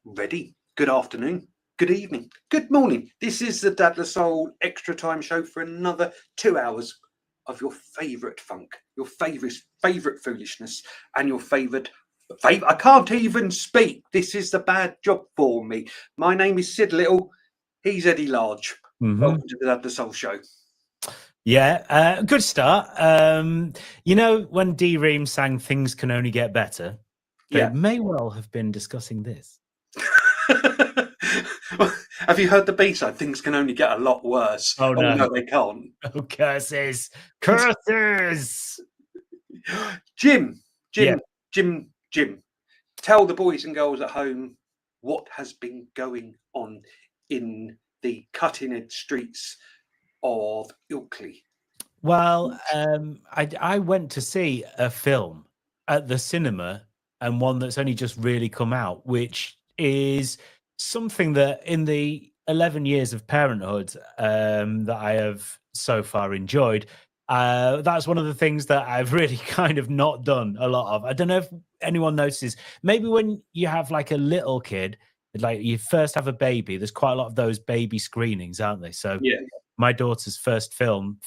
Ready. Good afternoon. Good evening. Good morning. This is the Dadless Soul Extra Time Show for another 2 hours of your favourite funk, your favourite foolishness, and your favourite. I can't even speak. This is the bad job for me. My name is Sid Little. He's Eddie Large. Welcome to the Dadless Soul Show. Yeah, good start. When D Ream sang "Things Can Only Get Better," they may well have been discussing this. Have you heard the B-side? Things can only get a lot worse. Oh no, they can't. Oh, curses! Jim. Tell the boys and girls at home what has been going on in the cutting-edge streets of Ilkley. Well, I went to see a film at the cinema, and one that's only just really come out, which is something that in the 11 years of parenthood that I have so far enjoyed, that's one of the things that I've really kind of not done a lot of. I don't know if anyone notices. Maybe when you have like a little kid, like you first have a baby, there's quite a lot of those baby screenings, aren't they? So yeah. My daughter's first film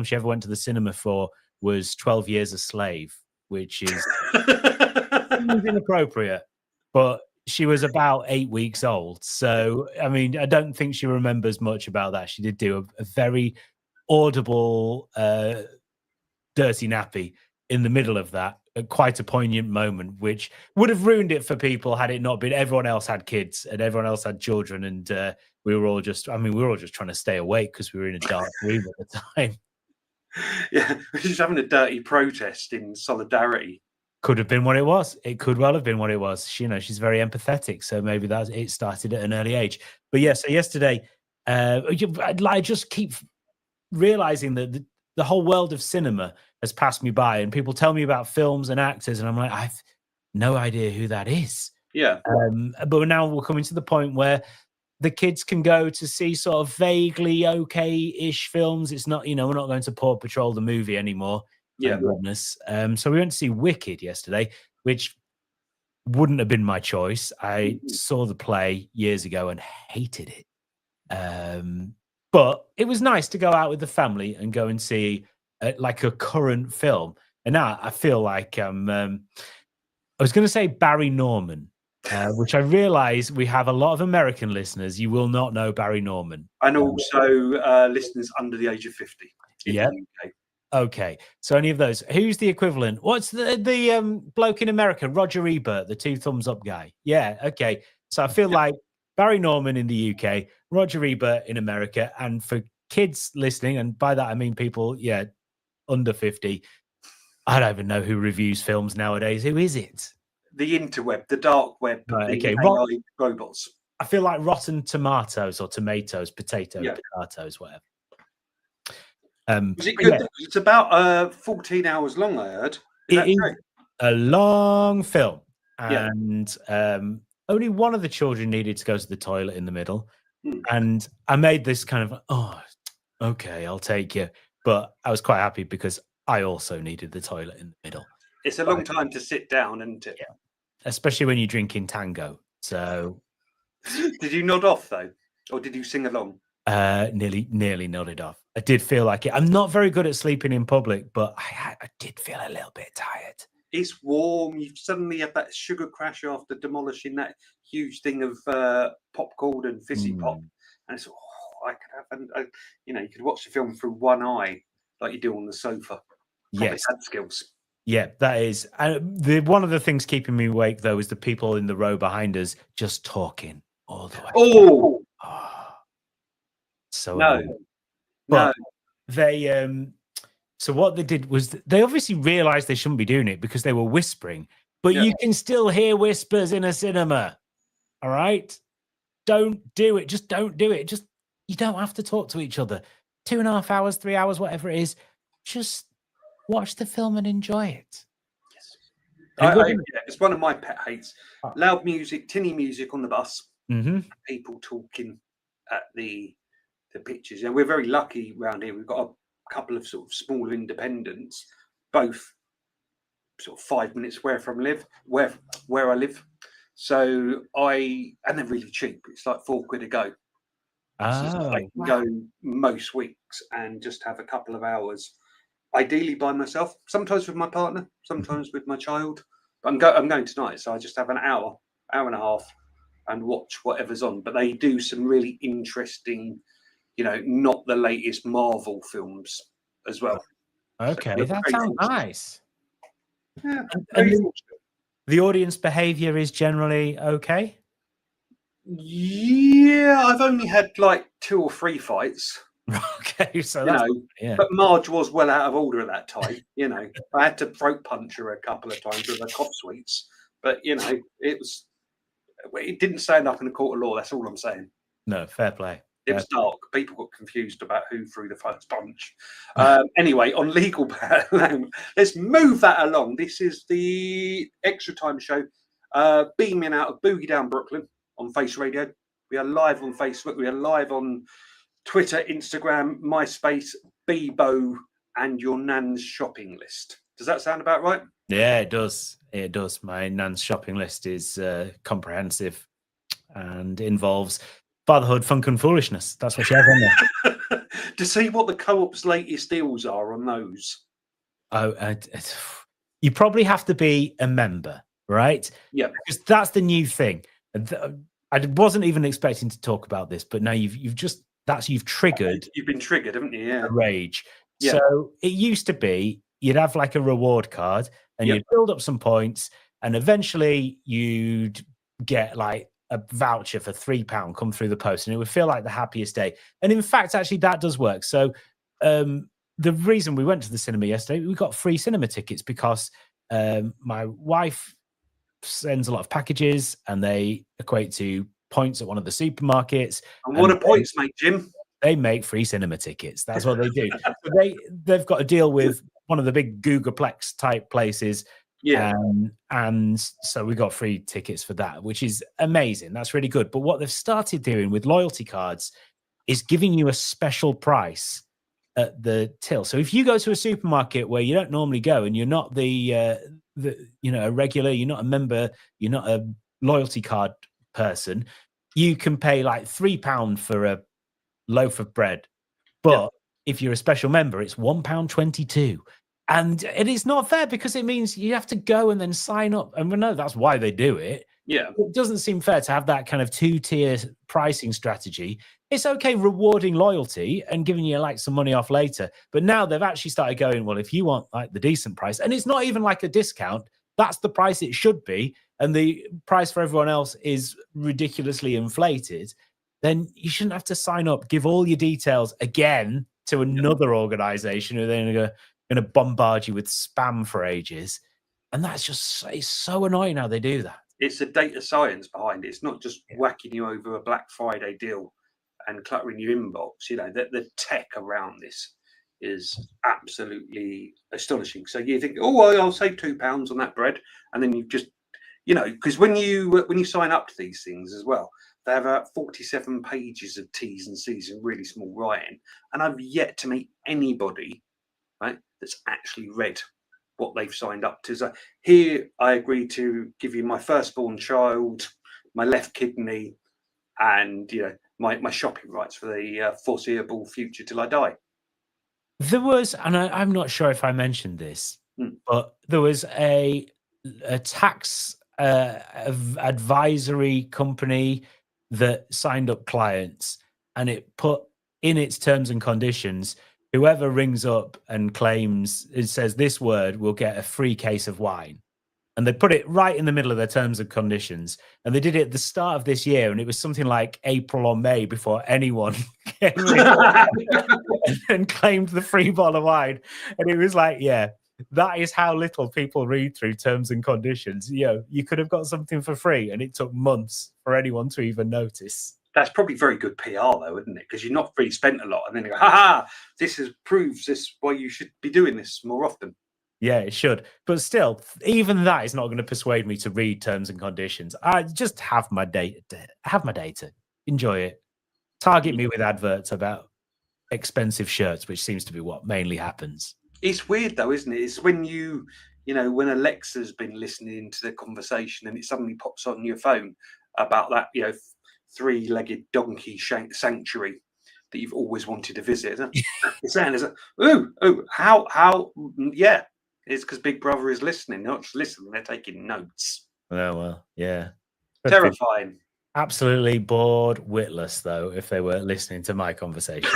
she ever went to the cinema for was 12 Years a Slave, which is inappropriate, but she was about 8 weeks old. So, I mean, I don't think she remembers much about that. She did do a very audible dirty nappy in the middle of that, quite a poignant moment, which would have ruined it for people had it not been everyone else had kids and everyone else had children. And we were all just trying to stay awake because we were in a dark room at the time. Yeah, we're just having a dirty protest in solidarity. Could have been what it was. It could well have been what it was. She's very empathetic, so maybe it started at an early age. But yeah, so yesterday, I just keep realizing that the whole world of cinema has passed me by, and people tell me about films and actors, and I'm like, I've no idea who that is. Yeah. But now we're coming to the point where the kids can go to see sort of vaguely okay-ish films. It's not, we're not going to Paw Patrol the movie anymore. Yeah. Thank goodness. So we went to see Wicked yesterday, which wouldn't have been my choice. I saw the play years ago and hated it. But it was nice to go out with the family and go and see like a current film. And now I feel like I was going to say Barry Norman, which I realize we have a lot of American listeners. You will not know Barry Norman. And also listeners under the age of 50. Yeah. Okay. So any of those. Who's the equivalent? What's the bloke in America? Roger Ebert, the 2 thumbs up guy. Yeah. Okay. So I feel like Barry Norman in the UK, Roger Ebert in America, and for kids listening, and by that I mean people, under 50, I don't even know who reviews films nowadays. Who is it? The interweb, the dark web, right, the AI robots. I feel like Rotten Tomatoes or Tomatoes, potatoes, whatever. Was it good? It's about 14 hours long, I heard. It is a long film, and only one of the children needed to go to the toilet in the middle. And I made this kind of, okay, I'll take you. But I was quite happy because I also needed the toilet in the middle. It's a long time to sit down, and especially when you're drinking Tango. So, did you nod off though, or did you sing along? Nearly nodded off. I did feel like it. I'm not very good at sleeping in public, but I did feel a little bit tired. It's warm. You suddenly have that sugar crash after demolishing that huge thing of popcorn and fizzy pop, and it's I could have, and you could watch the film through one eye like you do on the sofa. Yes, had skills. Yeah, that is. One of the things keeping me awake though is the people in the row behind us just talking all the way. Oh. So no. They so what they did was they obviously realized they shouldn't be doing it because they were whispering, but you can still hear whispers in a cinema. All right, don't do it. Just don't do it. Just you don't have to talk to each other. 2.5 hours, 3 hours, whatever it is. Just watch the film and enjoy it. Yes, it's one of my pet hates. Loud music, tinny music on the bus. People talking at the pictures, and we're very lucky around here. We've got a couple of sort of smaller independents, both sort of 5 minutes where I live. So and they're really cheap. It's like £4 a go. So I can go most weeks and just have a couple of hours, ideally by myself, sometimes with my partner, sometimes with my child. But I'm going tonight, so I just have an hour and a half and watch whatever's on. But they do some really interesting, not the latest Marvel films as well. Okay, So that sounds nice. Yeah, and the audience behavior is generally okay? Yeah, I've only had like 2 or 3 fights. Okay, so that's but Marge was well out of order at that time. I had to throat punch her a couple of times with her cough sweets, but it didn't stand up in a court of law. That's all I'm saying. No, fair play. It was dark. People got confused about who threw the first punch. Anyway, on legal battle, let's move that along. This is the Extra Time show, beaming out of Boogie Down, Brooklyn, on Face Radio. We are live on Facebook. We are live on Twitter, Instagram, MySpace, Bebo, and your nan's shopping list. Does that sound about right? Yeah, it does. It does. My nan's shopping list is comprehensive and involves fatherhood, funk, and foolishness. That's what she has on there. To see what the Co-op's latest deals are on those. Oh, you probably have to be a member, right? Yeah. Because that's the new thing. I wasn't even expecting to talk about this, but now you've triggered. You've been triggered, haven't you? Yeah. A rage. Yeah. So it used to be you'd have like a reward card and you'd build up some points, and eventually you'd get like a voucher for £3 come through the post, and it would feel like the happiest day. And in fact, actually, that does work. So the reason we went to the cinema yesterday, we got free cinema tickets because my wife sends a lot of packages and they equate to points at one of the supermarkets. And what are points make, Jim? They make free cinema tickets. That's what they do. So they've got a deal with one of the big Googleplex type places. Yeah. And so we got free tickets for that, which is amazing. That's really good. But what they've started doing with loyalty cards is giving you a special price at the till. So if you go to a supermarket where you don't normally go and you're not a regular, you're not a member, you're not a loyalty card person, you can pay like £3 for a loaf of bread. But if you're a special member, it's £1.22. And it is not fair because it means you have to go and then sign up. And we know that's why they do it. Yeah. It doesn't seem fair to have that kind of 2-tier pricing strategy. It's okay rewarding loyalty and giving you like some money off later. But now they've actually started going, well, if you want like the decent price, and it's not even like a discount, that's the price it should be, and the price for everyone else is ridiculously inflated, then you shouldn't have to sign up, give all your details again to another organization who then going to bombard you with spam for ages. And that's just, it's so annoying how they do that. It's a data science behind it. It's not just whacking you over a Black Friday deal and cluttering your inbox. The tech around this is absolutely astonishing. So you think, oh, well, I'll save £2 on that bread, and then you just, because when you sign up to these things as well, they have about 47 pages of T's and C's in really small writing, and I've yet to meet anybody, right, that's actually read what they've signed up to. So here I agree to give you my firstborn child, my left kidney, and my shopping rights for the foreseeable future till I die. There was, and I'm not sure if I mentioned this, but there was a tax advisory company that signed up clients, and it put in its terms and conditions, whoever rings up and claims, it says this word, will get a free case of wine. And they put it right in the middle of their terms and conditions. And they did it at the start of this year. And it was something like April or May before anyone came and claimed the free bottle of wine. And it was like, yeah, that is how little people read through terms and conditions. You could have got something for free, and it took months for anyone to even notice. That's probably very good PR, though, isn't it? Because you're not really spent a lot, and then you go, ha, this proves this why you should be doing this more often. Yeah, it should. But still, even that is not going to persuade me to read terms and conditions. I just have my data. Enjoy it. Target me with adverts about expensive shirts, which seems to be what mainly happens. It's weird, though, isn't it? It's when you you know, when Alexa's been listening to the conversation and it suddenly pops on your phone about that, you know, three-legged donkey sanctuary that you've always wanted to visit. It's saying, yeah, it's because Big Brother is listening, not just listening, they're taking notes. Oh, well, yeah. Terrifying. Absolutely bored witless, though, if they were listening to my conversation.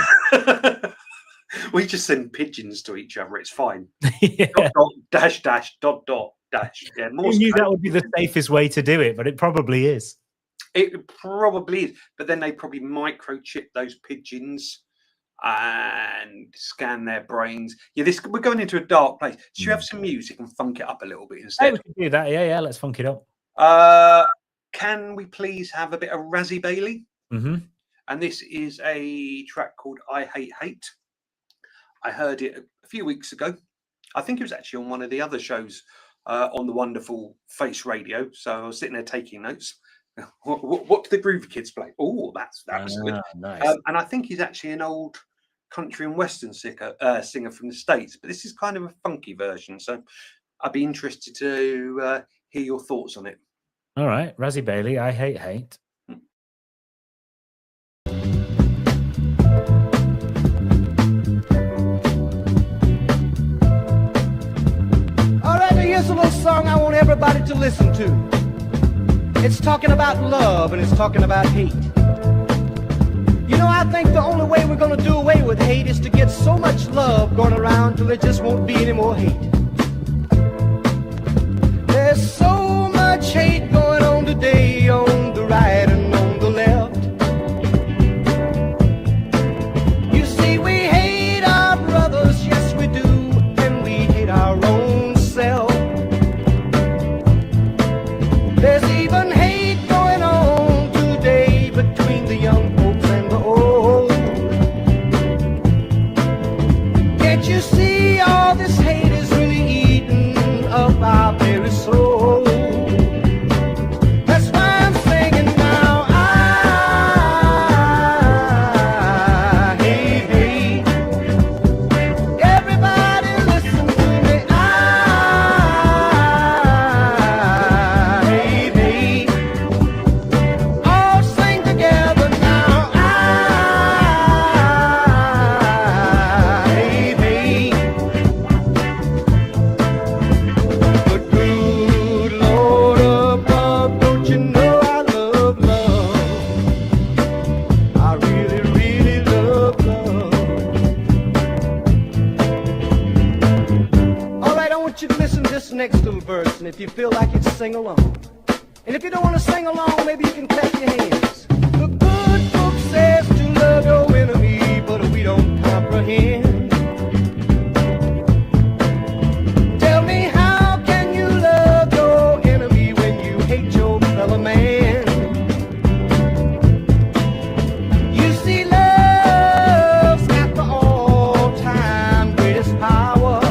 We just send pigeons to each other. It's fine. Yeah. Dot, dot, dash, dash, dot, dot, dash. Yeah, I knew that would be the safest way to do it, but it probably is. It probably is. But then they probably microchip those pigeons and scan their brains. Yeah, we're going into a dark place. Should you have some music and funk it up a little bit instead? Hey, we can do that. Yeah, let's funk it up. Can we please have a bit of Razzie Bailey? Mm-hmm. And this is a track called I Hate Hate. I heard it a few weeks ago. I think it was actually on one of the other shows on the wonderful Face Radio. So I was sitting there taking notes. What do the Groovy Kids play? Oh, that was good. Nice. And I think he's actually an old country and western singer from the States. But this is kind of a funky version. So I'd be interested to hear your thoughts on it. All right, Razzie Bailey, I Hate Hate. All right, now here's a little song I want everybody to listen to. It's talking about love and it's talking about hate. You know, I think the only way we're going to do away with hate is to get so much love going around till there just won't be any more hate. There's so much hate going on today on the right and on the left. You see, we hate our brothers, yes we do, and we hate our own self. There's even hate going on today between the young folks and the old. Can't you see all this hate is really eating up our very soul? That's why I'm singing now. I hate hate. Everybody listen to me. I hate hate. All sing together now. I hate hate. But good Lord above, don't you know I love love? I really, really love love. All right, I want you to listen to this next little verse, and if you feel like it, sing along. And if you don't want to sing along, maybe you can clap your hands. The good book says to love your enemy, but we don't comprehend. Tell me, how can you love your enemy when you hate your fellow man? You see, love's got the all-time greatest power.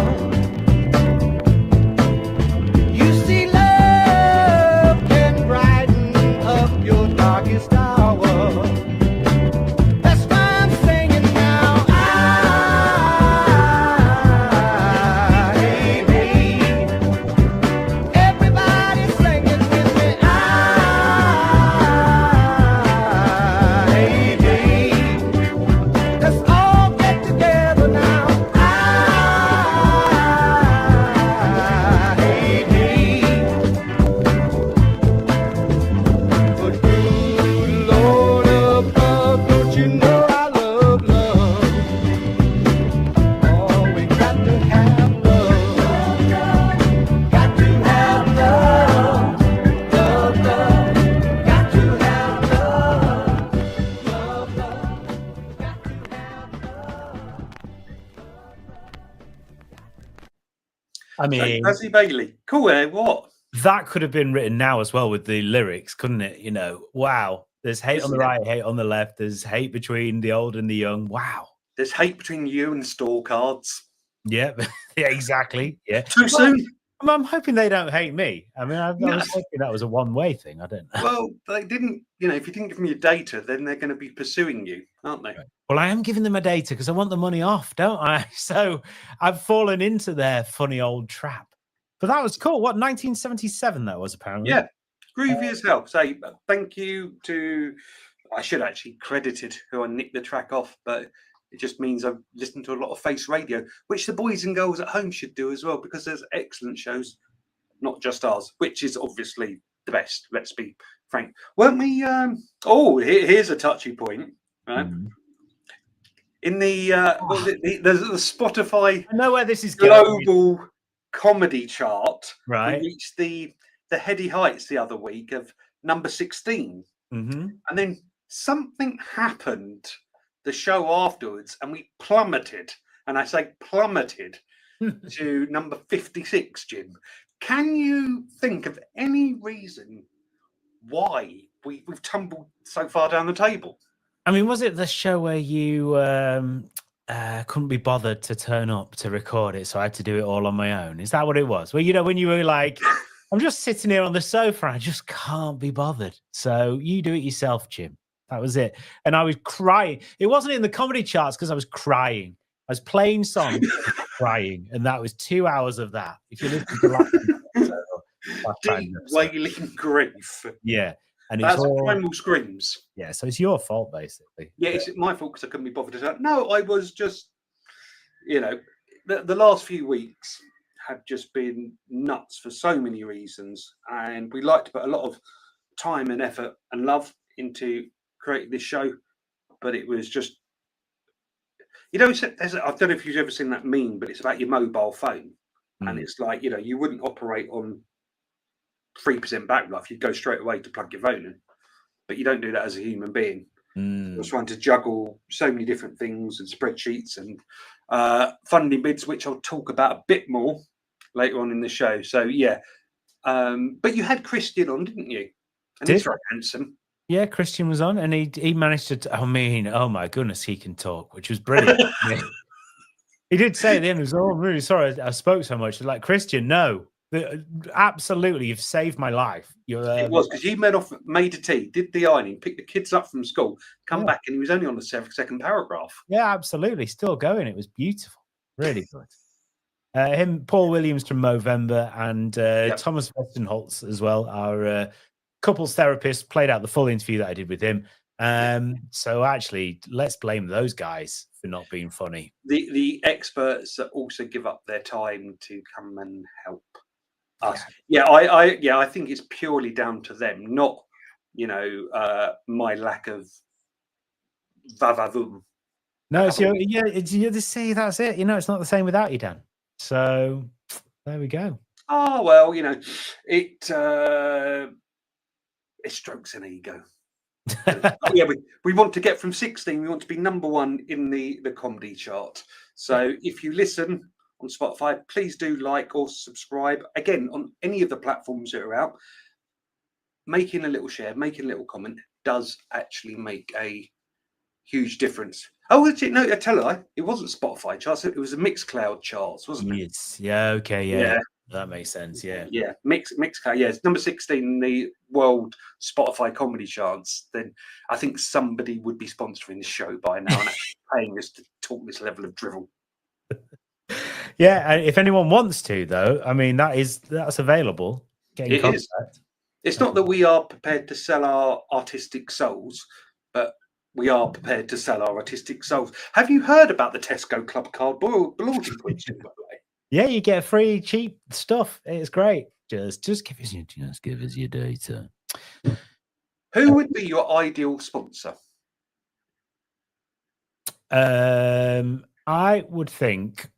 You see, love can brighten up your darkest hour. That's why I'm singing now. I hate hate. Everybody sing it with me. I hate hate. Let's all get together now. I hate hate. But good Lord above, don't you know I love love? Oh, we got to have love. Got to have love. Love, love. Got to have love. Love, love. Got to have love. I mean, Razzie Bailey. Cool, eh? What? that could have been written now as well with the lyrics, couldn't it? You know, wow. There's hate on the Yeah. right, hate on the left. There's hate between the old and the young. Wow. There's hate between you and store cards. Yeah, yeah, exactly. Yeah. Too soon? I'm hoping they don't hate me. I mean, I No. was hoping that was a one-way thing. I don't know. Well, they didn't, you know, if you didn't give them your data, then they're going to be pursuing you, aren't they? Well, I am giving them my data because I want the money off, don't I? So I've fallen into their funny old trap. But that was cool. What, 1977 that was, apparently? Yeah, groovy as hell. So thank you to, I should actually credited who I nicked the track off, but it just means I've listened to a lot of Face Radio, which the boys and girls at home should do as well, because there's excellent shows, not just ours, which is obviously the best. Let's be frank. Weren't we? Here's a touchy point. Right? Mhm. In the the Spotify I know where this is going. global comedy chart, Right. we reached the heady heights the other week of number 16, Mm-hmm. and then something happened the show afterwards, and we plummeted, and I say plummeted to number 56. Jim, can you think of any reason why we've tumbled so far down the table? I mean, was it the show where you couldn't be bothered to turn up to record it, so I had to do it all on my own? Is that what it was? Well, when you were like, I'm just sitting here on the sofa, I just can't be bothered. So you do it yourself, Jim. That was it. And I was crying. It wasn't in the comedy charts because I was crying. I was playing songs, crying, and that was 2 hours of that. If you listen to last Deep wailing grief. yeah. And That's it's all, primal screams. yeah, so it's your fault basically. Yeah, it's my fault because I couldn't be bothered to do that. No, I was just, the last few weeks have just been nuts for so many reasons, and we like to put a lot of time and effort and love into creating this show, but it was just, I don't know if you've ever seen that meme, but it's about your mobile phone, and it's like, you wouldn't operate on 3% battery life. You'd go straight away to plug your phone in, but you don't do that as a human being. You're trying to juggle so many different things and spreadsheets and funding bids, which I'll talk about a bit more later on in the show. So yeah, but you had Christian on, didn't you? And he's very handsome. Yeah, Christian was on, and he managed to. I mean, oh my goodness, he can talk, which was brilliant. He did say at the end, "He was, oh, I'm really sorry I spoke so much." Like, Christian, no. Absolutely, you've saved my life. It was because he made a tea, did the ironing, picked the kids up from school, come back, and he was only on the second paragraph. Yeah, absolutely, still going. It was beautiful, really good. Paul Williams from Movember, and Thomas Westenholz as well. Our couples therapist played out the full interview that I did with him. So actually, let's blame those guys for not being funny. The experts that also give up their time to come and help us. I think it's purely down to them, not my lack of vavavoom. No, it's you to see, that's it. It's not the same without you, Dan. So there we go. Oh well, it strokes an ego. We want to get from 16. We want to be number one in the comedy chart. So if you listen on Spotify, please do like or subscribe. Again, on any of the platforms that are out, making a little share, making a little comment does actually make a huge difference. Oh, no, I tell you, it wasn't Spotify charts. It was a Mixcloud charts, wasn't it? Yes. Yeah. Okay. Yeah. That makes sense. Yeah. Yeah. Mixcloud. Yeah. It's number 16 in the world Spotify comedy charts. Then I think somebody would be sponsoring the show by now and actually paying us to talk this level of drivel. Yeah. And if anyone wants to, though, I mean, that's available. Get in contact. Is. It's not that we are prepared to sell our artistic souls, but we are prepared to sell our artistic souls. Have you heard about the Tesco Club card loyalty points, by the way? Yeah, you get free cheap stuff. It's great. Just give us your data. Who would be your ideal sponsor? I would think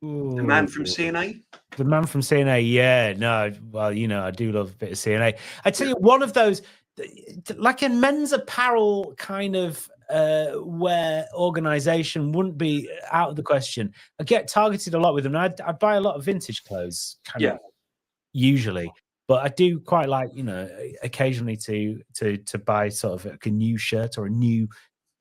the man from CNA. The man from CNA, yeah. No, well, I do love a bit of CNA. I tell you, one of those, like a men's apparel kind of where organization wouldn't be out of the question. I get targeted a lot with them. I buy a lot of vintage clothes, usually, but I do quite like, occasionally to buy sort of like a new shirt or a new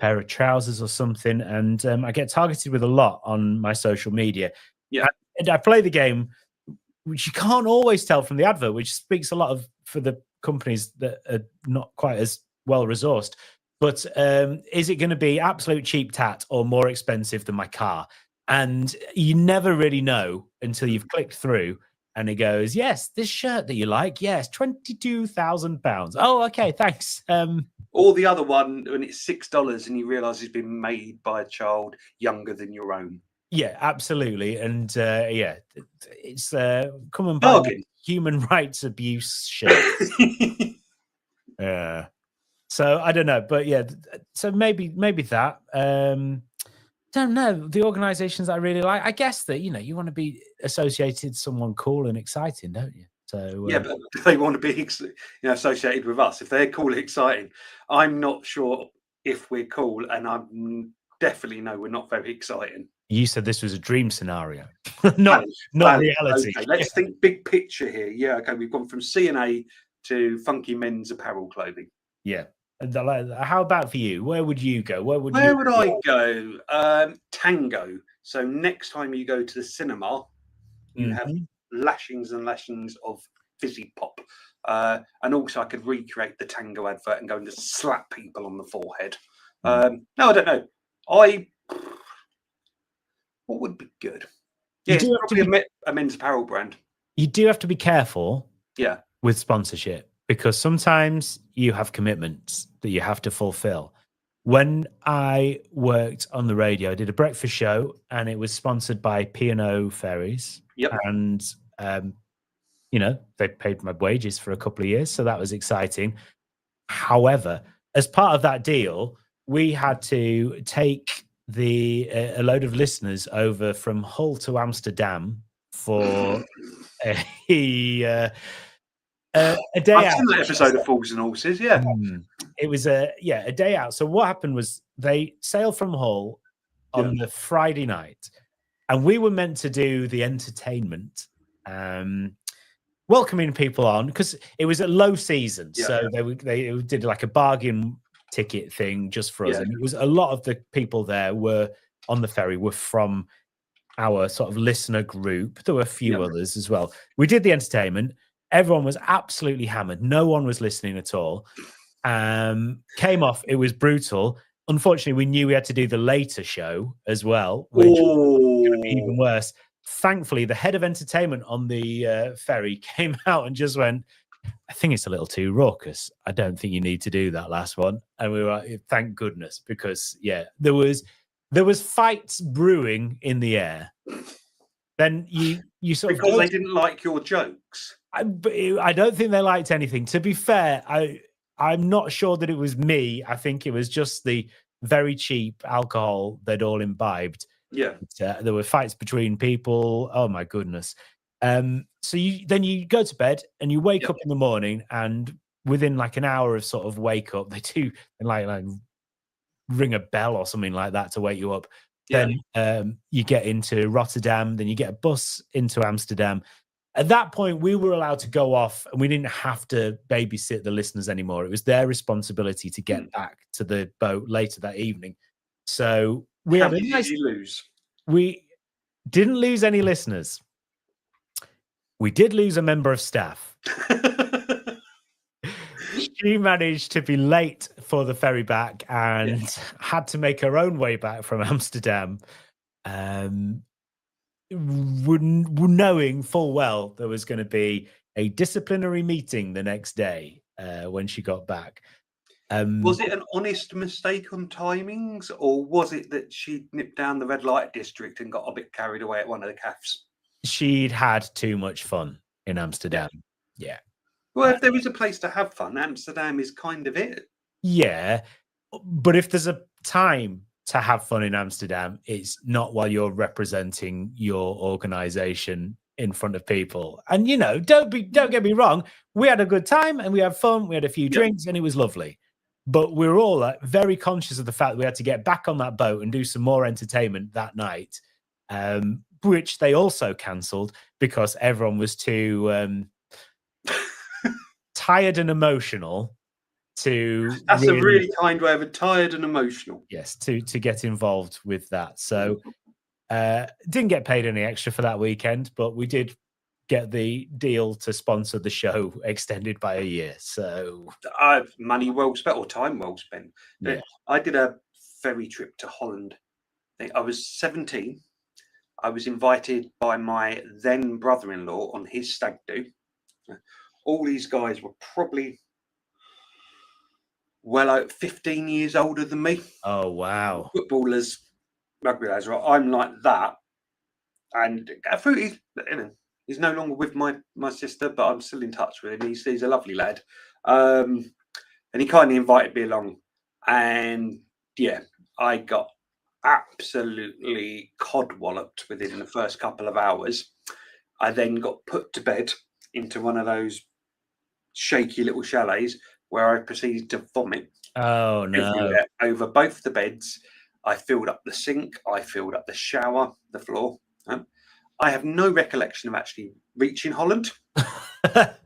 pair of trousers or something. And I get targeted with a lot on my social media. Yeah, and I play the game, which you can't always tell from the advert, which speaks a lot for the companies that are not quite as well resourced. But is it going to be absolute cheap tat or more expensive than my car? And you never really know until you've clicked through. And he goes, yes, this shirt that you like, yes, £22,000. Oh, okay, thanks. Or the other one when it's $6 and you realise it's been made by a child younger than your own. Yeah, absolutely. And yeah, it's come and buy a Bargain. human rights abuse shirt. Yeah. So I don't know, but yeah, so maybe that. Don't know. The organizations I really like, I guess that, you know, you want to be associated with someone cool and exciting, don't you? So yeah, but do they want to be associated with us? If they're cool and exciting, I'm not sure if we're cool, and I definitely know we're not very exciting. You said this was a dream scenario, not reality. Okay, let's think big picture here. Yeah, okay, we've gone from C&A to funky men's apparel clothing. Yeah. How about for you? Where would you go? Where would I go? Tango. So next time you go to the cinema, you have lashings and lashings of fizzy pop. And also I could recreate the Tango advert and go and just slap people on the forehead. No, I don't know. What would be good? Yeah, it's probably a men's apparel brand. You do have to be careful. Yeah. With sponsorship, because sometimes you have commitments that you have to fulfill. When I worked on the radio, I did a breakfast show and it was sponsored by P&O Ferries. Yep. And, you know, they paid my wages for a couple of years. So that was exciting. However, as part of that deal, we had to take a load of listeners over from Hull to Amsterdam for a day I've out. seen that episode of Fools and Horses, yeah. It was a day out. So what happened was they sailed from Hull on the Friday night, and we were meant to do the entertainment, welcoming people on, because it was at low season. So they did like a bargain ticket thing just for us. And it was a lot of the people there were on the ferry were from our sort of listener group. There were a few others as well. We did the entertainment. Everyone was absolutely hammered. No one was listening at all. Came off. It was brutal. Unfortunately, we knew we had to do the later show as well, which was going to be even worse. Thankfully, the head of entertainment on the ferry came out and just went, I think it's a little too raucous. I don't think you need to do that last one. And we were like, thank goodness, because there was fights brewing in the air. Then you sort because they didn't like your jokes. I don't think they liked anything. To be fair, I'm not sure that it was me. I think it was just the very cheap alcohol they'd all imbibed. Yeah. There were fights between people. Oh my goodness. So you go to bed and you wake up in the morning, and within like an hour of sort of wake up, they do like ring a bell or something like that to wake you up. Yeah. Then you get into Rotterdam, then you get a bus into Amsterdam. At that point, we were allowed to go off and we didn't have to babysit the listeners anymore. It was their responsibility to get back to the boat later that evening. So we had a nice... Did you lose? We didn't lose any listeners. We did lose a member of staff. She managed to be late for the ferry back and had to make her own way back from Amsterdam. Knowing full well there was going to be a disciplinary meeting the next day when she got back. Was it an honest mistake on timings, or was it that she nipped down the red light district and got a bit carried away at one of the cafes? She'd had too much fun in Amsterdam. Yeah. Well, if there is a place to have fun, Amsterdam is kind of it. Yeah. But if there's a time to have fun in Amsterdam, it's not while you're representing your organization in front of people. And, you know, don't get me wrong. We had a good time and we had fun. We had a few drinks and it was lovely. But we're all very conscious of the fact that we had to get back on that boat and do some more entertainment that night, which they also cancelled because everyone was too tired and emotional to... That's a really kind way of it, tired and emotional. Yes, to get involved with that. So didn't get paid any extra for that weekend, but we did get the deal to sponsor the show extended by a year. So money well spent, or time well spent. Yeah. I did a ferry trip to Holland. I was 17. I was invited by my then brother-in-law on his stag do. All these guys were probably well 15 years older than me. Oh wow. Footballers, rugby lads, right? I'm like that. And Fruity, he's no longer with my sister, but I'm still in touch with him. He's a lovely lad. And he kindly invited me along. And yeah, I got absolutely cod-walloped within the first couple of hours. I then got put to bed into one of those shaky little chalets where I proceeded to vomit Oh no. everywhere over both the beds. I filled up the sink. I filled up the shower, the floor. I have no recollection of actually reaching Holland.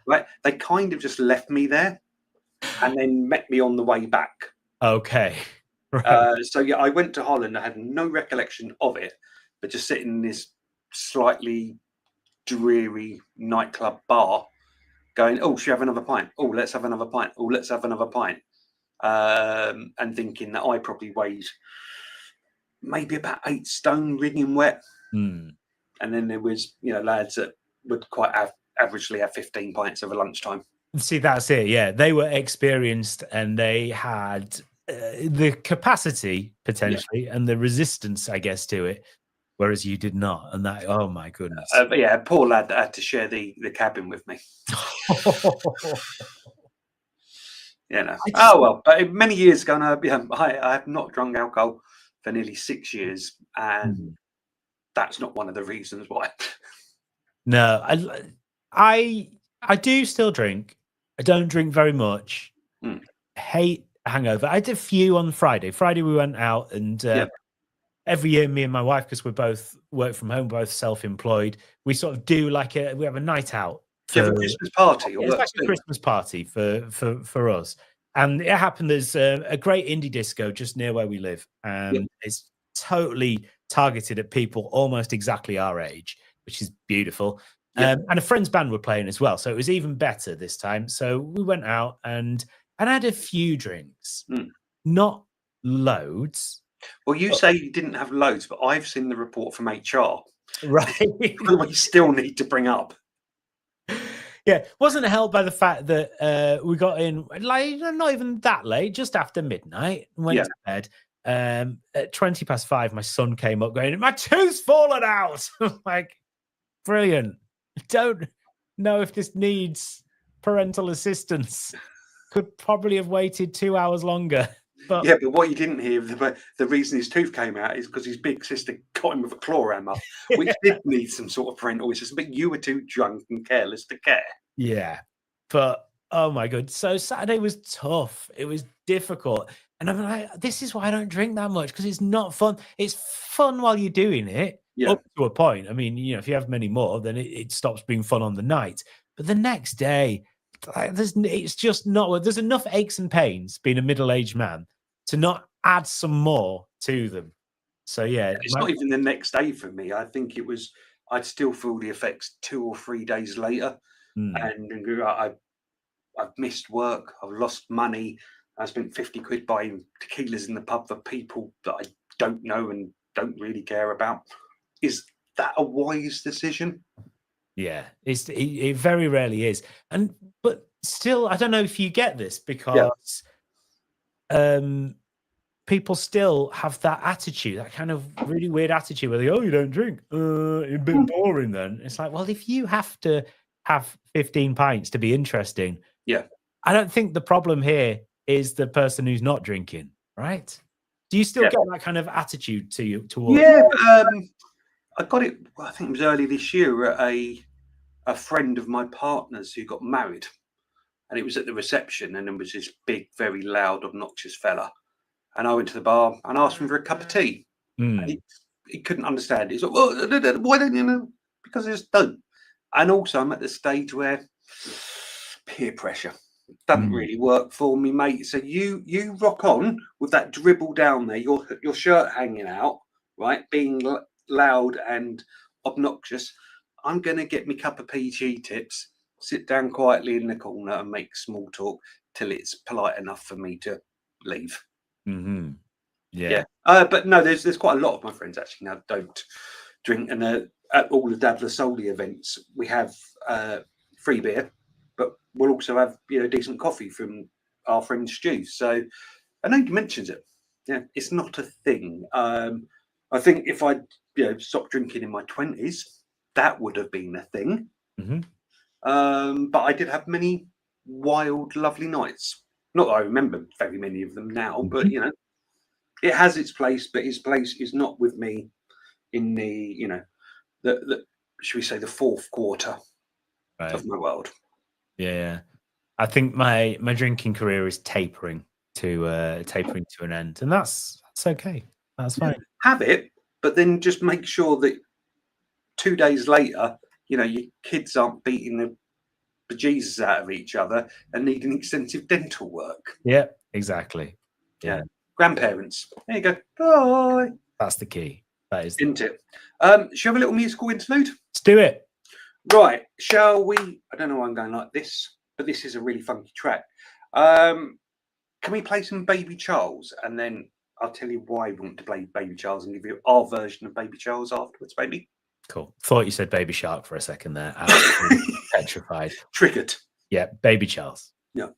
Right? They kind of just left me there and then met me on the way back. Okay. Right. So yeah, I went to Holland. I had no recollection of it, but just sitting in this slightly dreary nightclub bar, going, "Oh, should we have another pint? Oh, let's have another pint. Oh, let's have another pint," and thinking that I probably weighed maybe about 8 stone, wringing wet. Hmm. And then there was, lads that would quite averagely have 15 pints over lunchtime. See, that's it. Yeah, they were experienced and they had the capacity potentially and the resistance, I guess, to it, whereas you did not. And that, oh my goodness. But yeah, poor lad that had to share the cabin with me. Oh well. But many years ago, I have not drunk alcohol for nearly 6 years, and that's not one of the reasons why. No, I do still drink. I don't drink very much. Hate hangover. I did a few on Friday. Friday we went out, and every year, me and my wife, because we both work from home, both self-employed, we sort of do we have a night out. Do you have a Christmas party? It's like a Christmas party for us. And it happened, there's a great indie disco just near where we live. And it's totally targeted at people almost exactly our age, which is beautiful. And a friend's band were playing as well. So it was even better this time. So we went out and had a few drinks, not loads. Well, you say you didn't have loads, but I've seen the report from HR. Right. We still need to bring up. Yeah, wasn't helped by the fact that we got in not even that late, just after midnight, went to bed. At 5:20, my son came up going, "My tooth's fallen out." I'm like, brilliant. Don't know if this needs parental assistance. Could probably have waited 2 hours longer. But yeah, but what you didn't hear, the reason his tooth came out is because his big sister got him with a claw hammer, which did need some sort of parental assistance, but you were too drunk and careless to care. Yeah, but oh my God. So Saturday was tough. It was difficult. And I'm like, this is why I don't drink that much, because it's not fun. It's fun while you're doing it, up to a point. I mean, if you have many more, then it stops being fun on the night. But the next day, it's just not. There's enough aches and pains being a middle-aged man to not add some more to them. So yeah, it's not even the next day for me. I think I'd still feel the effects 2 or 3 days later, and I've missed work. I've lost money. I spent 50 quid buying tequilas in the pub for people that I don't know and don't really care about. Is that a wise decision? Yeah, it very rarely is. But still, I don't know if you get this, because people still have that attitude, that kind of really weird attitude where they, you don't drink. It's a bit boring then. It's like, well, if you have to have 15 pints to be interesting, I don't think the problem here is the person who's not drinking, right? Do you still get that kind of attitude towards? Yeah, I got it. I think it was early this year at a friend of my partner's who got married, and it was at the reception, and there was this big, very loud, obnoxious fella, and I went to the bar and asked him for a cup of tea. And he couldn't understand it. He's like, "Well, why don't you know?" Because I just don't. And also, I'm at the stage where peer pressure doesn't really work for me, mate. So you rock on with that dribble down there, your shirt hanging out, right, being loud and obnoxious. I'm going to get me cup of PG tips, sit down quietly in the corner and make small talk till it's polite enough for me to leave. Mm-hmm. But no, there's quite a lot of my friends actually now don't drink, and at all the Dadler Solly events, we have free beer, but we'll also have decent coffee from our friend Stu. So I know you mentioned it. Yeah, it's not a thing. I think if I stopped drinking in my 20s, that would have been a thing. But I did have many wild, lovely nights. Not that I remember very many of them now, but it has its place. But its place is not with me in the the should we say the fourth quarter of my world. Yeah, I think my drinking career is tapering to an end, and that's okay. That's fine. Have it, but then just make sure that 2 days later, your kids aren't beating the bejesus out of each other and needing extensive dental work. Yeah, exactly. Yeah. Grandparents. There you go. Bye. That's the key. That is. Isn't it? Shall we have a little musical interlude? Let's do it. Right. Shall we? I don't know why I'm going like this, but this is a really funky track. Can we play some Baby Charles? And then I'll tell you why we want to play Baby Charles and give you our version of Baby Charles afterwards, baby. Cool. Thought you said Baby Shark for a second there. Absolutely petrified. Triggered. Yeah, Baby Charles. Yeah.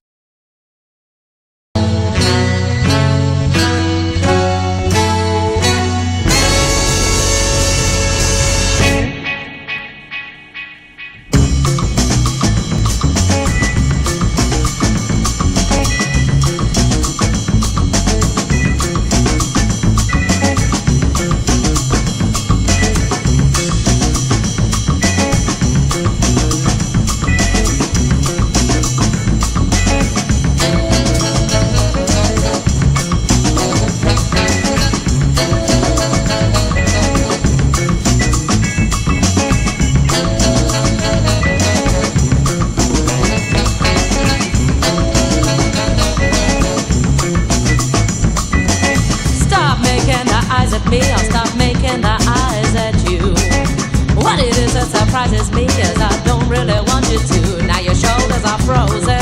surprises me as I don't really want you to. Now your shoulders are frozen.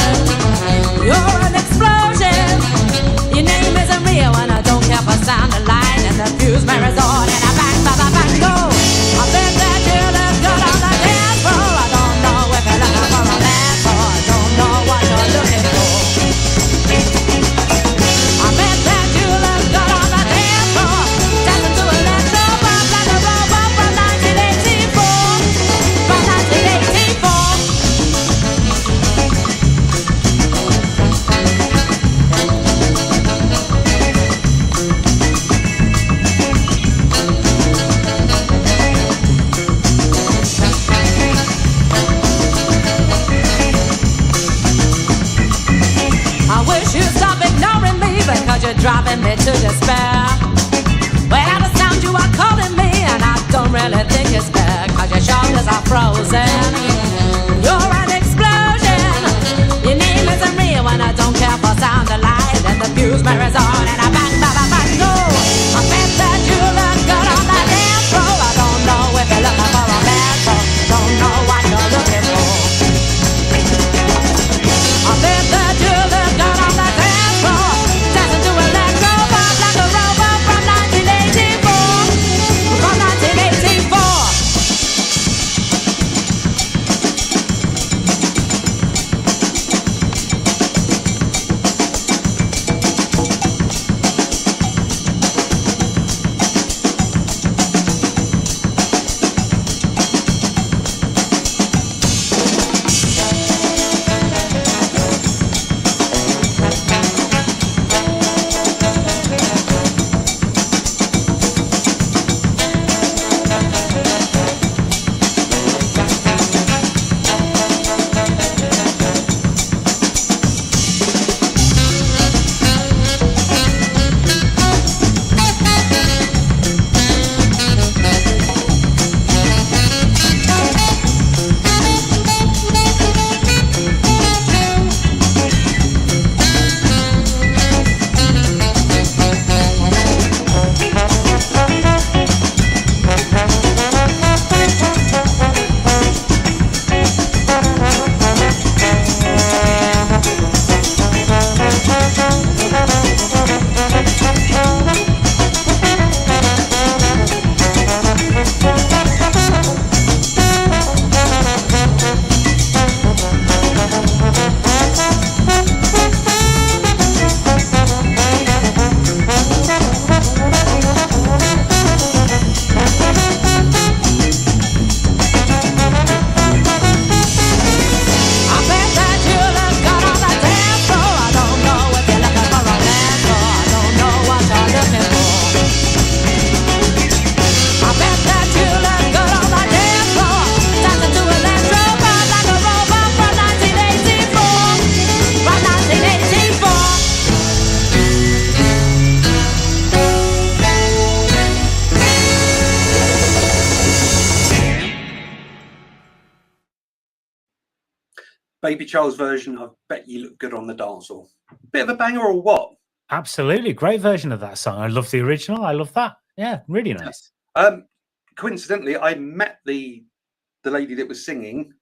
You're an explosion. Your name isn't real and I don't care for sound and light. And the fuse mirrors on and I bang, bang, bang, bang, go. I bet that you look good on the dance floor. I don't know if you're looking for a man or I don't know what you're looking for. I bet that you look good on the dance floor. Dancing to electro pop like a robot from 1984. From 1984. I wish you'd stop ignoring me because you're driving me to despair. Well, the sound you are calling me and I don't really think it's fair because your shoulders are frozen. You're an explosion. Your name isn't real and I don't care for sound or light. And the fuse mirrors on and I bang, bang, bang, bang, go. I bet that you look good on the dance floor. I don't know if you're looking for a man, so don't know what you're looking for. I bet that you look good on the dance floor, dancing to electro pop like a robot from 1984. From 1984. Baby Charles version of Bet You Look Good on the Dance Floor. Bit of a banger or what? Absolutely. Great version of that song. I love the original. I love that. Yeah, really nice. Coincidentally, I met the lady that was singing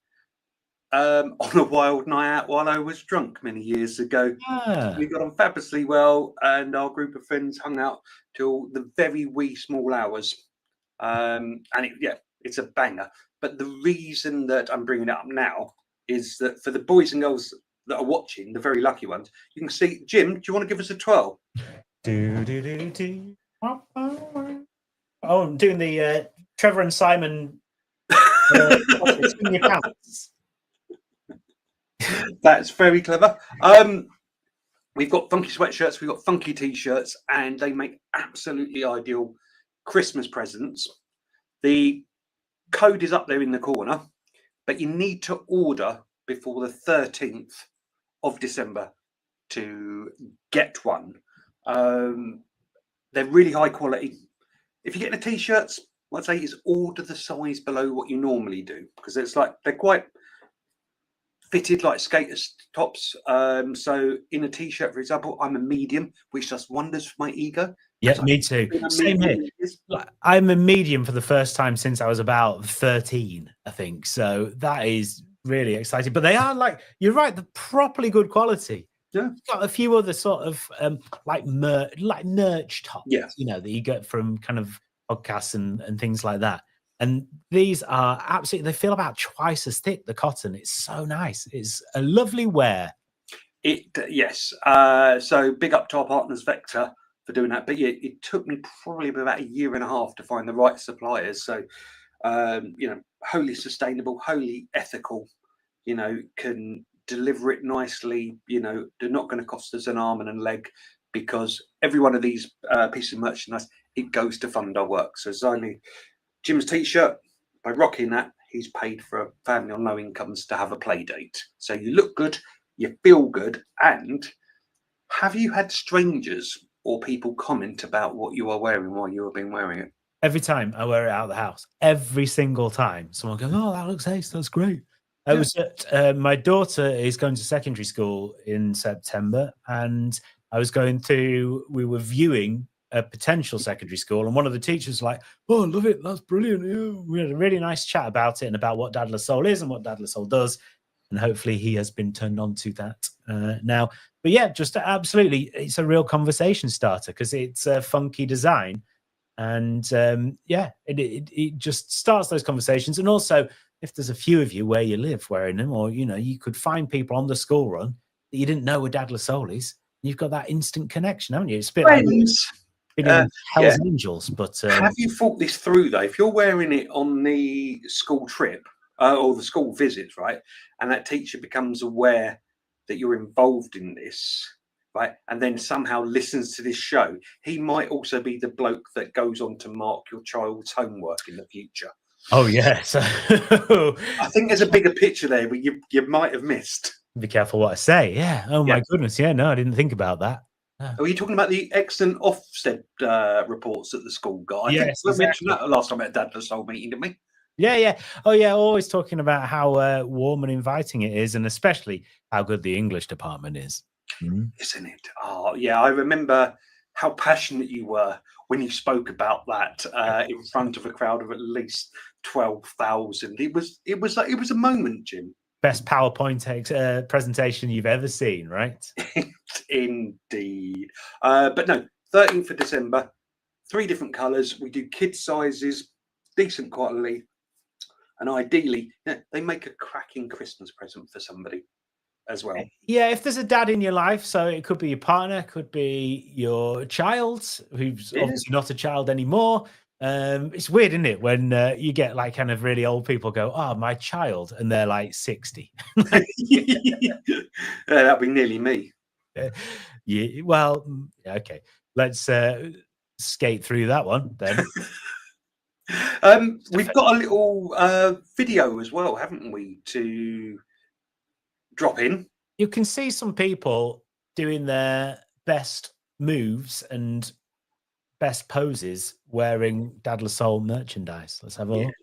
on a wild night out while I was drunk many years ago. Ah, We got on fabulously well, and our group of friends hung out till the very wee small hours. And it's a banger. But the reason that I'm bringing it up now is that for the boys and girls that are watching, the very lucky ones, you can see. Jim, do you want to give us a twirl? do, do, do, do. Oh, I'm doing the Trevor and Simon. Sing Your Pants. That's very clever. We've got funky sweatshirts, we've got funky t-shirts, and they make absolutely ideal Christmas presents. The code is up there in the corner, but you need to order before the 13th of December to get one. They're really high quality. If you're getting the t-shirts, what I'd say is order the size below what you normally do, because it's like they're quite fitted like skaters tops. So in a t-shirt, for example, I'm a medium, which does wonders for my ego. Yeah, me too. Same here. Like, I'm a medium for the first time since I was about 13, I think. So that is really exciting. But they are, like, you're right, the properly good quality. Yeah. You've got a few other sort of like merch tops, Yeah. you know, that you get from kind of podcasts and things like that. And these are absolutely, they feel about twice as thick, the cotton. It's so nice. It's a lovely wear. Yes. So big up to our partners Vector for doing that. But yeah, it took me probably about a year and a half to find the right suppliers. So, wholly sustainable, wholly ethical, can deliver it nicely, they're not going to cost us an arm and a leg, because every one of these pieces of merchandise, it goes to fund our work. So it's only Jim's t-shirt, by rocking that, he's paid for a family on low incomes to have a play date. So you look good, you feel good. And have you had strangers or people comment about what you are wearing while you have been wearing it? Every time I wear it out of the house, every single time, someone goes, "Oh, that looks ace. That's great." I was at, my daughter is going to secondary school in September, and we were viewing a potential secondary school, and one of the teachers was like, "Oh, I love it. That's brilliant." Yeah. We had a really nice chat about it and about what Dad La Soul is and what Dad La Soul does. And hopefully he has been turned on to that now. But yeah, just absolutely, it's a real conversation starter because it's a funky design. And it just starts those conversations. And also, if there's a few of you where you live wearing them, or, you could find people on the school run that you didn't know were Dad La Soul is, you've got that instant connection, haven't you? It's a bit like Hell's Angels. But have you thought this through, though? If you're wearing it on the school trip or the school visit, right, and that teacher becomes aware that you're involved in this, right, and then somehow listens to this show, he might also be the bloke that goes on to mark your child's homework in the future. Oh, yes. I think there's a bigger picture there, but you might have missed. Be careful what I say. Yeah. Oh, my goodness. Yeah, no, I didn't think about that. Are you talking about the excellent Ofsted reports that the school got? I think we mentioned that last time at Dad La Soul meeting, didn't we? Yeah. Oh, yeah. Always talking about how warm and inviting it is, and especially how good the English department is. Isn't it? Oh, yeah. I remember how passionate you were when you spoke about that in front of a crowd of at least 12,000. It was a moment, Jim. Best PowerPoint presentation you've ever seen, right? Indeed. But no, 13th of December, 3 different colours. We do kid sizes, decent quality, and ideally, they make a cracking Christmas present for somebody as well. Yeah, if there's a dad in your life, so it could be your partner, could be your child, who's obviously not a child anymore. It's weird, isn't it, when you get like kind of really old people go, "Oh, my child," and they're like 60. That'd be nearly me. Yeah. Well, okay. Let's skate through that one then. We've got a little video as well, haven't we, to drop in? You can see some people doing their best moves and best poses wearing Dad La Soul merchandise. Let's have a look.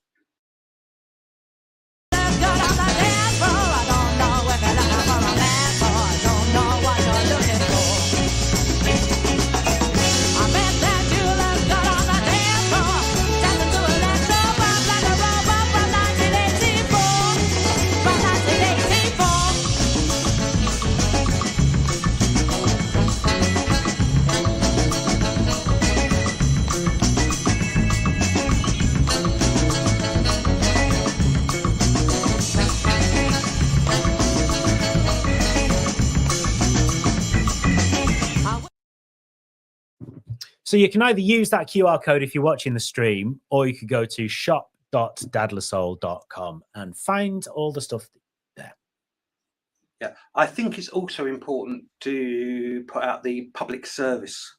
So you can either use that QR code if you're watching the stream, or you could go to shop.dadlersoul.com and find all the stuff there. Yeah, I think it's also important to put out the public service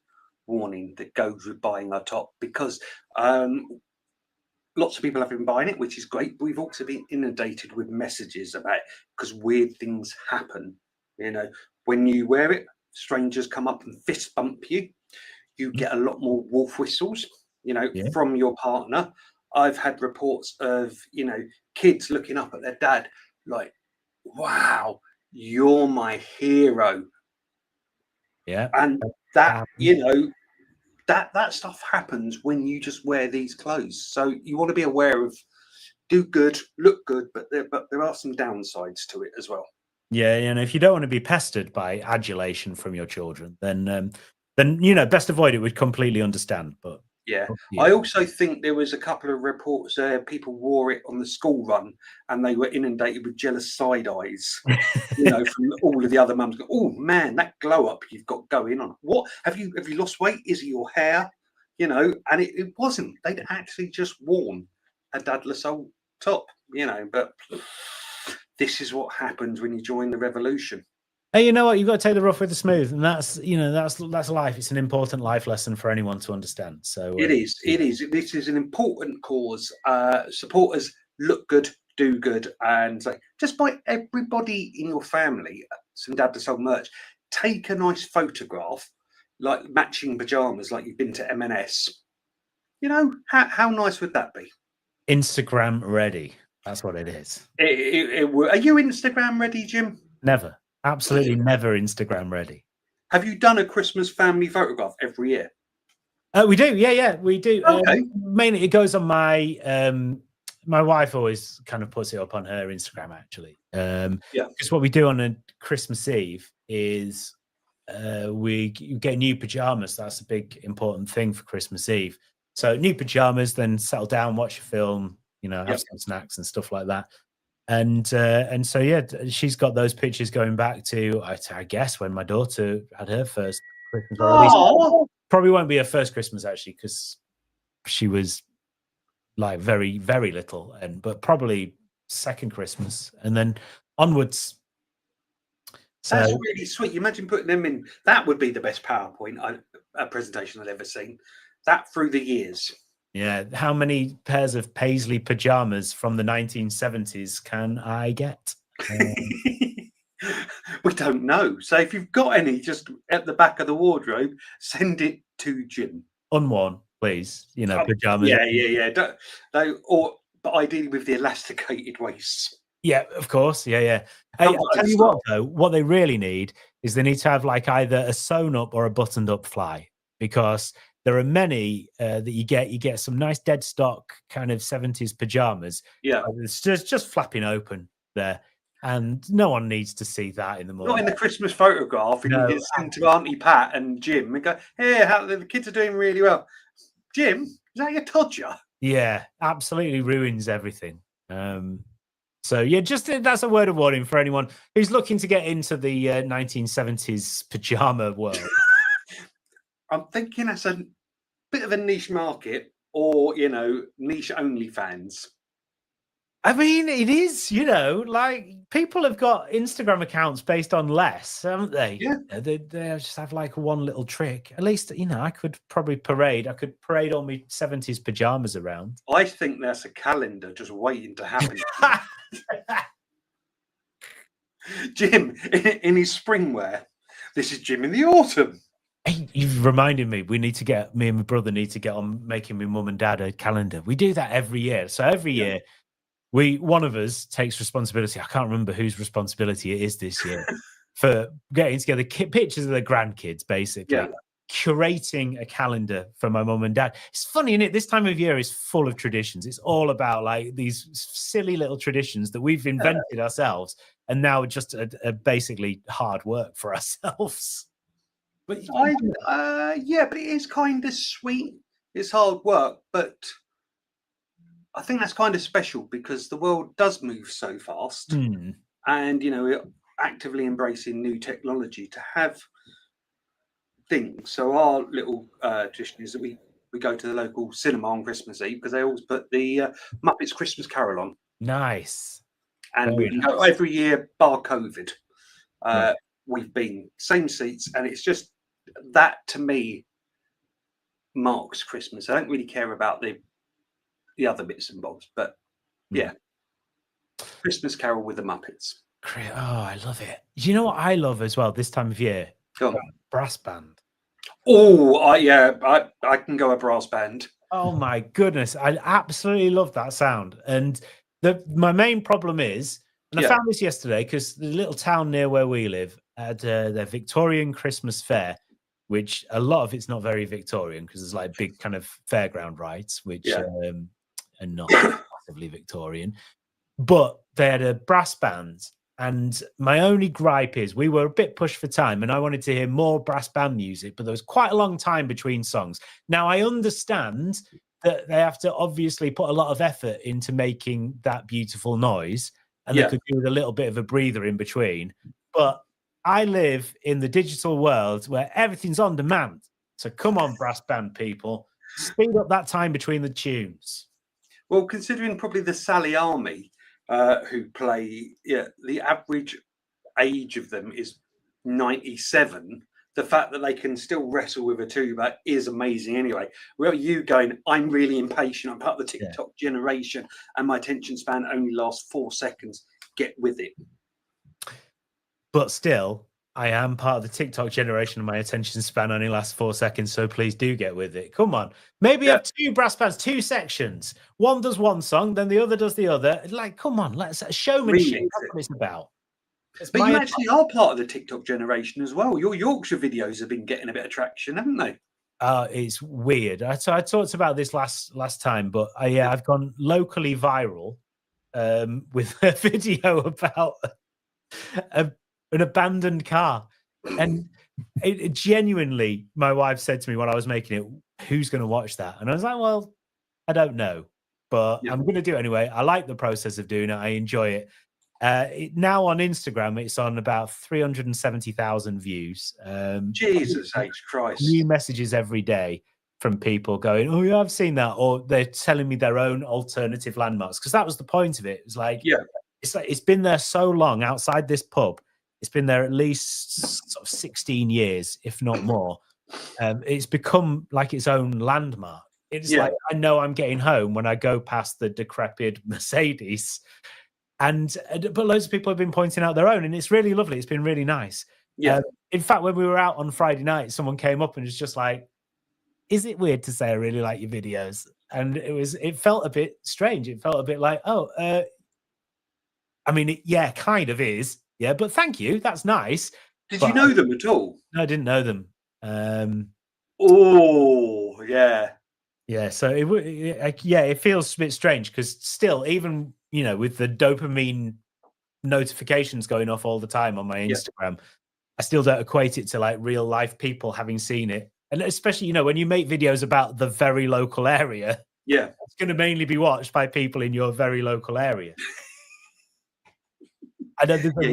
warning that goes with buying our top, because lots of people have been buying it, which is great. But we've also been inundated with messages about, because weird things happen. You know, when you wear it, strangers come up and fist bump you. You get a lot more wolf whistles, you know, from your partner. I've had reports of, you know, kids looking up at their dad like, wow, you're my hero. Yeah. And that, you know, that stuff happens when you just wear these clothes. So you want to be aware of, do good, look good, but there are some downsides to it as well. Yeah, and if you don't want to be pestered by adulation from your children, then you know, best avoid it. We'd completely understand. But yeah, I also think there was a couple of reports people wore it on the school run and they were inundated with jealous side eyes, you know, from all of the other mums. Oh man, that glow up you've got going on. What have you lost weight? Is it your hair? You know, and it wasn't. They'd actually just worn a Dadler Soul top, you know. But this is what happens when you join the revolution. Hey, you know what? You've got to take the rough with the smooth, and that's, you know, that's life. It's an important life lesson for anyone to understand. So it is. This is an important cause. Supporters, look good, do good, and just buy everybody in your family some Dadler Soul merch. Take a nice photograph, like matching pajamas, like you've been to M&S. You know, how nice would that be? Instagram ready. That's what it is. Are you Instagram ready, Jim? Never. Absolutely never Instagram ready. Have you done a Christmas family photograph every year? We do. Yeah, we do. Okay. Mainly it goes on my my wife always kind of puts it up on her Instagram, actually. Because what we do on a Christmas Eve is we get new pajamas. That's a big important thing for Christmas Eve. So new pajamas, then settle down, watch a film, you know, have some snacks and stuff like that. And so, yeah, she's got those pictures going back to, I guess, when my daughter had her first Christmas. Or at least, probably won't be her first Christmas, actually, because she was like very, very little, but probably second Christmas and then onwards. So, that's really sweet. You imagine putting them in. That would be the best PowerPoint presentation I've ever seen. That through the years. Yeah, how many pairs of Paisley pajamas from the 1970s can I get? We don't know. So if you've got any just at the back of the wardrobe, send it to Jim. Unworn, please. You know, pajamas. Yeah. But ideally with the elasticated waists. Yeah, of course. Yeah. Hey, I'll tell you what, though, what they really need is they need to have like either a sewn up or a buttoned up fly, because there are many that you get some nice dead stock kind of 70s pajamas. Yeah. It's just flapping open there. And no one needs to see that in the morning. Not in the Christmas photograph. And you send to Auntie Pat and Jim and go, hey, the kids are doing really well. Jim, is that your Todger? Yeah, absolutely ruins everything. So yeah, just that's a word of warning for anyone who's looking to get into the 1970s pajama world. I'm thinking that's a bit of a niche market, or, you know, niche OnlyFans. I mean, it is, you know, like people have got Instagram accounts based on less, haven't they? Yeah. They just have like one little trick. At least, you know, I could parade all my 70s pajamas around. I think that's a calendar just waiting to happen. Jim in his spring wear. This is Jim in the autumn. Hey, you've reminded me. Me and my brother need to get on making my mum and dad a calendar. We do that every year. So every year, one of us takes responsibility. I can't remember whose responsibility it is this year for getting together pictures of the grandkids, basically curating a calendar for my mum and dad. It's funny, isn't it? This time of year is full of traditions. It's all about like these silly little traditions that we've invented ourselves, and now just a basically hard work for ourselves. But but it is kind of sweet. It's hard work, but I think that's kind of special because the world does move so fast, and you know, we're actively embracing new technology. To have thing. So our little tradition is that we go to the local cinema on Christmas Eve because they always put the Muppets Christmas Carol on, Nice. and Very we go nice. every year bar COVID. Right. We've been same seats, and it's just that to me marks Christmas. I don't really care about the other bits and bobs, but yeah, Christmas Carol with the Muppets. Oh, I love it. You know what I love as well this time of year? Go on. Brass band. Oh, I can go a brass band. Oh my goodness, I absolutely love that sound. And my main problem is, and I found this yesterday because the little town near where we live had their Victorian Christmas fair, which a lot of it's not very Victorian because there's like big kind of fairground rides, which are not massively Victorian. But they had a brass band. And my only gripe is we were a bit pushed for time and I wanted to hear more brass band music, but there was quite a long time between songs. Now, I understand that they have to obviously put a lot of effort into making that beautiful noise, and they could do with a little bit of a breather in between. But I live in the digital world where everything's on demand. So come on, brass band people, speed up that time between the tunes. Well, considering probably the Sally Army, who play, the average age of them is 97. The fact that they can still wrestle with a tuba is amazing anyway. Where you going, I'm really impatient, I'm part of the TikTok generation, and my attention span only lasts 4 seconds. Get with it. But still, I am part of the TikTok generation and my attention span only lasts 4 seconds, so please do get with it. Come on. Maybe have two brass bands, two sections. One does one song, then the other does the other. Like, come on, let's showmanship. That's what it's about. But you actually are part of the TikTok generation as well. Your Yorkshire videos have been getting a bit of traction, haven't they? It's weird. So I talked about this last time, but I've gone locally viral with a video about an abandoned car. And it genuinely, my wife said to me when I was making it, who's going to watch that? And I was like, well, I don't know, but I'm going to do it anyway. I like the process of doing it. I enjoy it. Now on Instagram, it's on about 370,000 views. Jesus H. Christ. New messages every day from people going, oh, yeah, I've seen that. Or they're telling me their own alternative landmarks. Because that was the point of it. It was like, it's been there so long outside this pub. It's been there at least sort of 16 years, if not more. It's become like its own landmark. It's like, I know I'm getting home when I go past the decrepit Mercedes. But loads of people have been pointing out their own, and it's really lovely. It's been really nice. In fact, when we were out on Friday night, someone came up and was just like, is it weird to say I really like your videos? And it felt a bit strange. It felt a bit like, I mean, it kind of is. Yeah, but thank you. That's nice. Did you know them at all? No, I didn't know them. Oh, yeah. Yeah, so it feels a bit strange because still, even, with the dopamine notifications going off all the time on my Instagram, I still don't equate it to like real life people having seen it. And especially, when you make videos about the very local area, it's going to mainly be watched by people in your very local area. You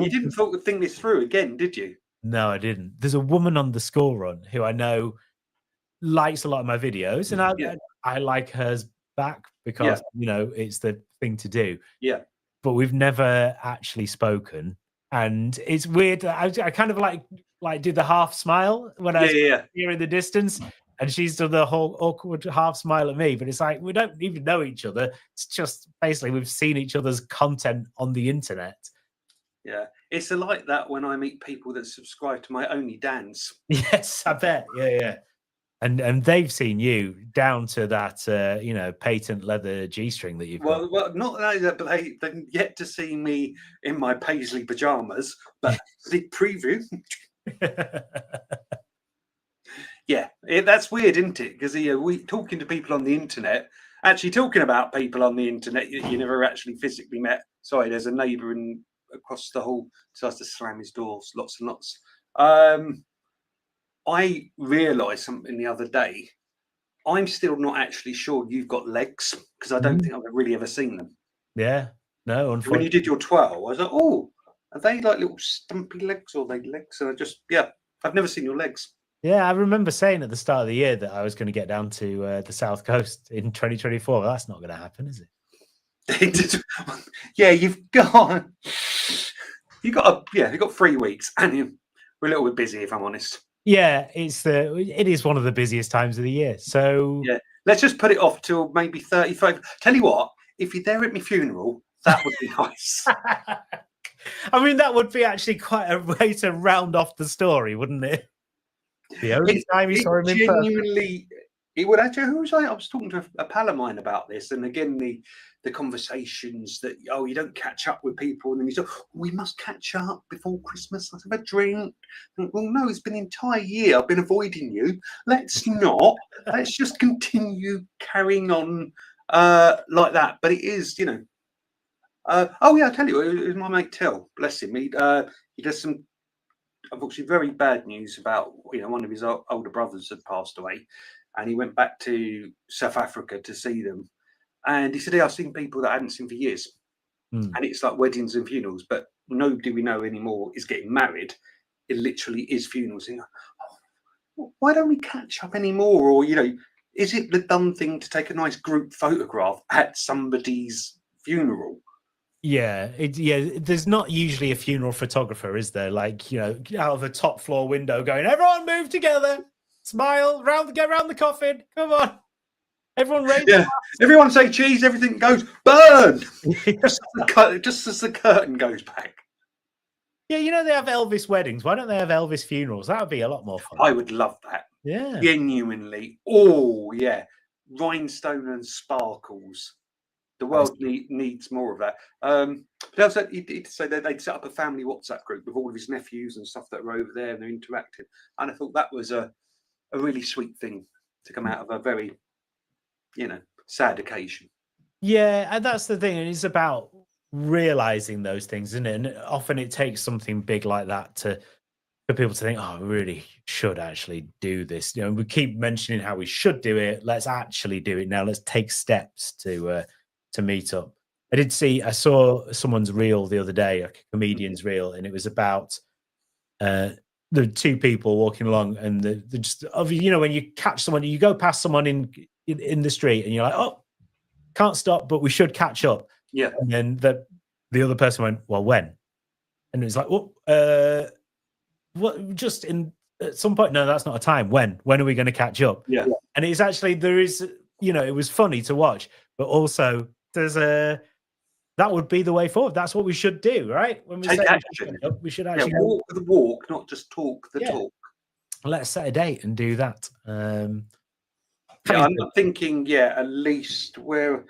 didn't think this through again, did you? No, I didn't. There's a woman on the school run who I know likes a lot of my videos, and I like hers back because it's the thing to do. Yeah. But we've never actually spoken, and it's weird. I kind of like do the half smile when I was here in the distance, and she's done the whole awkward half smile at me. But it's like we don't even know each other. It's just basically we've seen each other's content on the internet. Yeah, it's like that when I meet people that subscribe to my Only Dance. Yes, I bet. Yeah. And they've seen you down to that, patent leather G-string that you've got. Well, not only that, but they've yet to see me in my paisley pajamas. But the preview. That's weird, isn't it? Because we talking to people on the internet, actually talking about people on the internet you never actually physically met. Sorry, there's a neighbour across the hall decides to slam his doors, lots and lots. I realised something the other day. I'm still not actually sure you've got legs because I don't think I've really ever seen them. Yeah, no. Unfortunately, when you did your twirl, I was like, "Oh, are they like little stumpy legs or are they legs?" And I've never seen your legs. Yeah, I remember saying at the start of the year that I was going to get down to the South Coast in 2024. That's not going to happen, is it? Yeah, you've got 3 weeks, and we're a little bit busy, if I'm honest. Yeah, it is one of the busiest times of the year. So Yeah, let's just put it off till maybe 35. Tell you what, if you're there at my funeral, that would be nice. I mean, that would be actually quite a way to round off the story, wouldn't it? The only time you saw him in person. Genuinely, it would actually. Who was I? I was talking to a pal of mine about this, and again, the conversations that you don't catch up with people, and then you say, we must catch up before Christmas. Let's have a drink. Well, no, it's been an entire year. I've been avoiding you. Let's not. Let's just continue carrying on like that. But it is, oh yeah, I tell you, it was my mate Till. Bless him. He does some, unfortunately, very bad news about one of his older brothers had passed away, and he went back to South Africa to see them. And he said, I've seen people that I hadn't seen for years. And it's like weddings and funerals, but nobody we know anymore is getting married. It literally is funerals. And, why don't we catch up anymore? Or, is it the dumb thing to take a nice group photograph at somebody's funeral? Yeah, there's not usually a funeral photographer, is there? Like, out of a top floor window going, everyone move together, smile, get around the coffin, come on. Everyone raise. Yeah, everyone say cheese, everything goes burn. just as the curtain goes back. Yeah, they have Elvis weddings. Why don't they have Elvis funerals? That would be a lot more fun. I would love that. Yeah. Genuinely. Oh, yeah. Rhinestone and sparkles. The world needs more of that. But also, he'd say that they'd set up a family WhatsApp group with all of his nephews and stuff that were over there, and they're interacting. And I thought that was a really sweet thing to come out of a very, sad occasion. Yeah, and that's the thing. And it's about realizing those things, isn't it? And often it takes something big like that for people to think, oh, we really should actually do this. We keep mentioning how we should do it. Let's actually do it now. Let's take steps to meet up. I saw someone's reel the other day, like a comedian's reel, and it was about the two people walking along, and the just when you catch someone, you go past someone in the street, and you're like, oh, can't stop, but we should catch up. Yeah. And then the other person went, well, when? And it was like, what? Just at some point? No, that's not a time. When are we going to catch up? Yeah. And it's actually it was funny to watch, but also that would be the way forward. That's what we should do, right? When we take say action, we should actually walk the walk, not just talk the talk. Let's set a date and do that. I'm thinking, at least where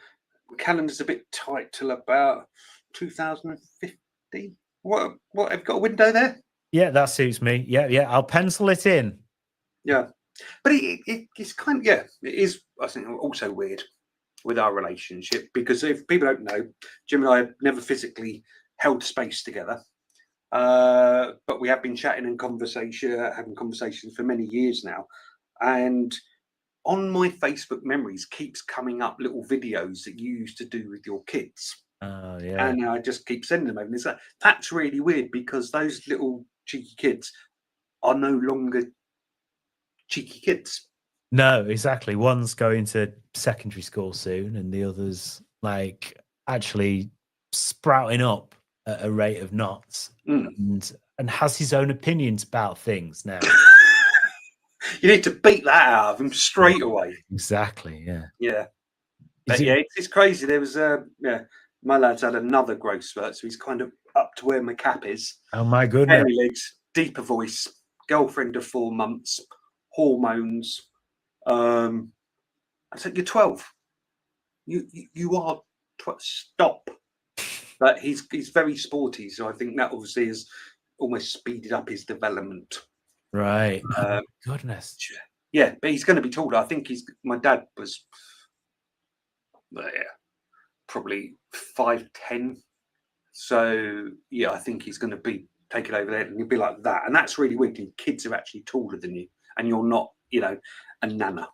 the calendar's a bit tight till about 2050. What have got a window there? Yeah, that suits me. Yeah, I'll pencil it in. Yeah, but it's kind of it is. I think also weird with our relationship, because if people don't know, Jim and I have never physically held space together, but we have been chatting and having conversations for many years now, and on my Facebook memories keeps coming up little videos that you used to do with your kids. Oh, yeah. And I just keep sending them over. And it's like, that's really weird, because those little cheeky kids are no longer cheeky kids. No, exactly. One's going to secondary school soon, and the other's actually sprouting up at a rate of knots, and has his own opinions about things now. You need to beat that out of him straight away. Exactly. Yeah. Yeah. But it's crazy. There was my lad's had another growth spurt, so he's kind of up to where my cap is. Oh my goodness. Hairy legs, deeper voice, girlfriend of 4 months, hormones. I said, you're 12. You are 12. Stop. But he's very sporty, so I think that obviously has almost speeded up his development. Right. Goodness. Yeah, but he's going to be taller. I think my dad was probably 5'10". So yeah, I think he's going to be taken over there, and he'll be like that. And that's really weird. Kids are actually taller than you, and you're not, a nana.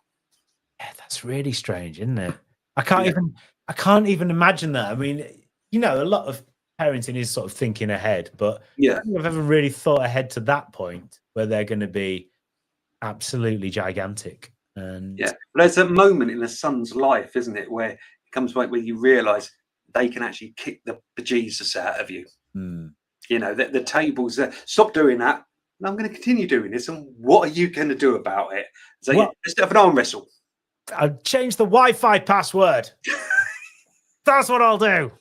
Yeah, that's really strange, isn't it? I can't even imagine that. I mean, a lot of parenting is sort of thinking ahead, but I don't think I've ever really thought ahead to that point where they're going to be absolutely gigantic. And Yeah, but there's a moment in a son's life, isn't it, where it comes to a point where you realise they can actually kick the bejesus out of you. You know, the tables stop doing that, and I'm going to continue doing this. And what are you going to do about it? So Well- let's have an arm wrestle. I'll change the Wi-Fi password. That's what I'll do.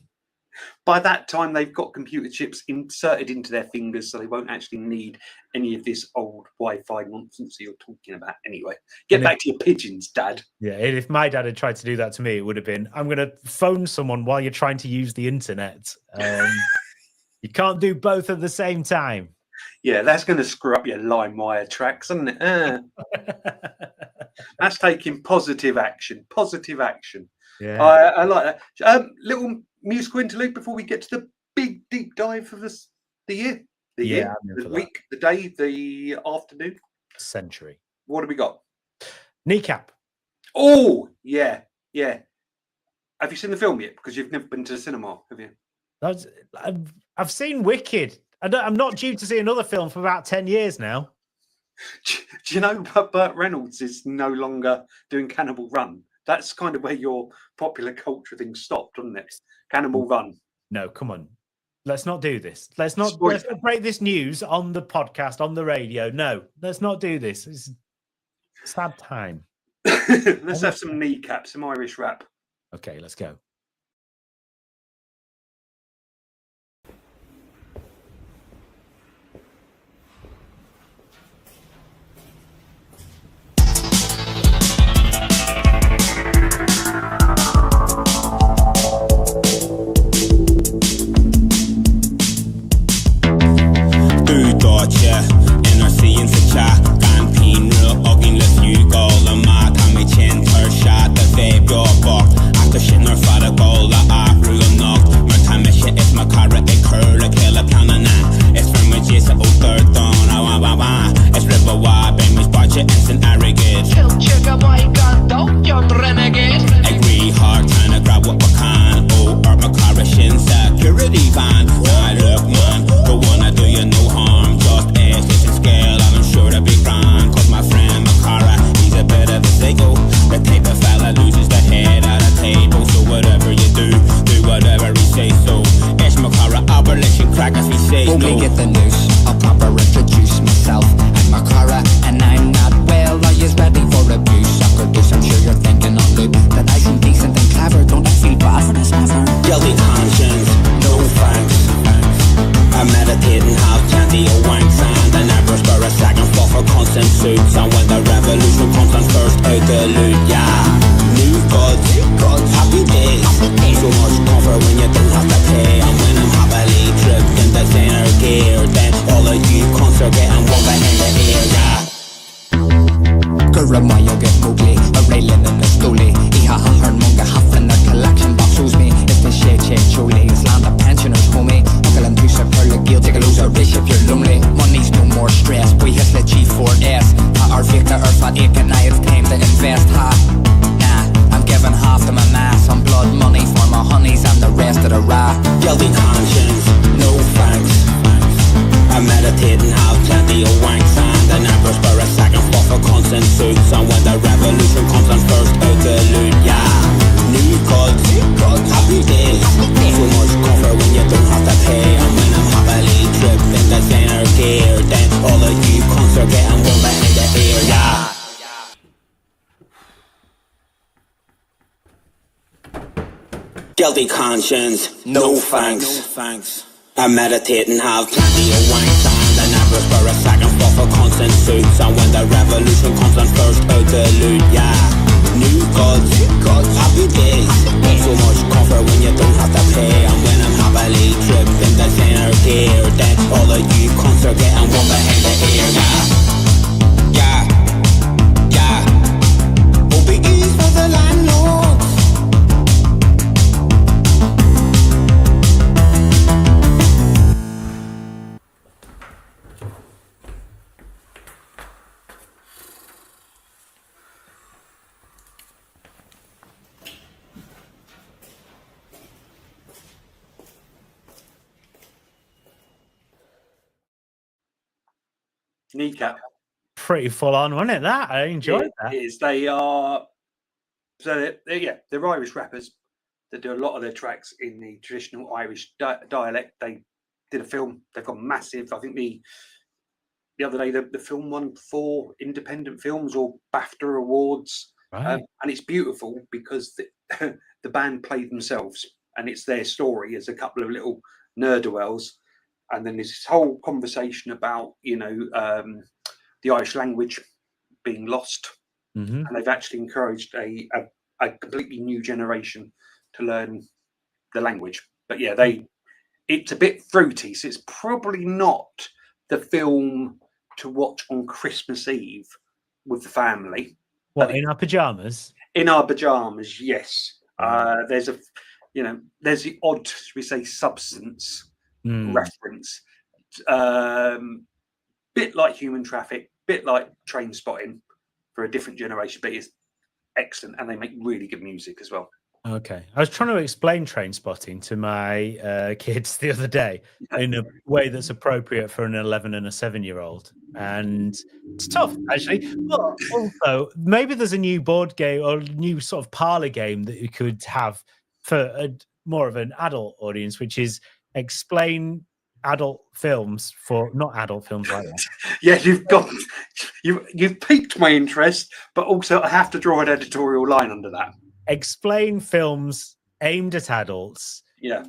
By that time, they've got computer chips inserted into their fingers, so they won't actually need any of this old Wi-Fi nonsense that you're talking about. Anyway, get And back to your pigeons, Dad. Yeah, if my dad had tried to do that to me, it would have been, I'm going to phone someone while you're trying to use the internet. You can't do both at the same time. Yeah, that's going to screw up your LimeWire tracks, isn't it? That's taking positive action. Positive action. Yeah. I like that. Little musical interlude before we get to the big deep dive of the year, the Yeah, year, I'm in the for that. week, the day, the afternoon. Century. What have we got? Kneecap. Oh, yeah, yeah. Have you seen the film yet? Because you've never been to the cinema, have you? I've seen Wicked. I'm not due to see another film for about 10 years now. Do you know Burt Reynolds is no longer doing Cannibal Run? That's kind of where your popular culture thing stopped, doesn't it? Cannibal Run. No, come on. Let's not do this. Let's not Spoiler. break this news on the podcast, on the radio. No, let's not do this. It's a sad time. Let's have some kneecaps, some Irish rap. Okay, let's go. Only get the news, I'll proper introduce myself. I'm Makara, and I'm not well. Are you ready for abuse? I could do some sure you're thinking on loop that I seem decent and clever. Don't I feel bad for this ever? Guilty conscience, no thanks. I meditate and have plenty of wanks, and I never spare a second fall for constant suits. And when the revolution comes, I'm first out the loot. Yeah, new gods, happy days. So much comfort when you don't have to pay. And when I'm happily tripped in designer gear, then all of you cons are getting one in the ear. Yeah. Gurumaya get Mowgli, a railing in the stoley. Ihaha Hernmunga huffing their collection box shows me. It's the shade choli, it's land of pensioners, homie. Uncle and Tusa Perla Gil, take a loser rich if you're lonely. Money's no more stress, we hit the G4S. Our Victor Earth at Ake and I, it's time to invest, ha. Nah, I'm giving half to my mass on blood money for my honeys and the rest of the rah. Guilty conscience, no thanks. I meditate and have plenty of wanks, and I never spare a second fall for constant suits. And when the revolution comes, I'm first out the loot. Yeah, new gods, happy days. So much comfort when you don't have to pay. And when I'm happily tripped in designer gear, then all of you cons are getting one behind the ear. Yeah. Guilty conscience, no thanks. I meditate and have plenty of wanks, and I never spare a second fall for constant suits. And when the revolution comes, I'm first out the loot. Yeah, new gods, happy days. So much comfort when you don't have to pay. And when I'm happily tripped in designer gear, then all of you cons are getting one behind the ear. Yeah. OBEs for the landlords. Kneecap. pretty full on, wasn't it? That I enjoyed that. It is. They are. So they're Irish rappers that do a lot of their tracks in the traditional Irish dialect. They did a film. They've gone massive. I think the other day the film won 4 independent films or BAFTA awards, Right. and it's beautiful because the band played themselves, and it's their story as a couple of little ne'er-do-wells. And then there's this whole conversation about the Irish language being lost, Mhm. and they've actually encouraged a completely new generation to learn the language. But yeah, it's a bit fruity, so it's probably not the film to watch on Christmas Eve with the family. What, But in our pajamas? in our pajamas, yes. Right. There's there's the odd, should we say, substance Mm. reference, bit like Human Traffic, bit like Train Spotting for a different generation, but it's excellent, and they make really good music as well. Okay. I was trying to explain Train Spotting to my kids the other day in a way that's appropriate for an 11 and a 7-year-old. And it's tough, actually. But also, maybe there's a new board game or new sort of parlor game that you could have for more of an adult audience, which is explain adult films for not adult films like that. Yeah, you've piqued my interest, but also I have to draw an editorial line under that. Explain films aimed at adults Yeah.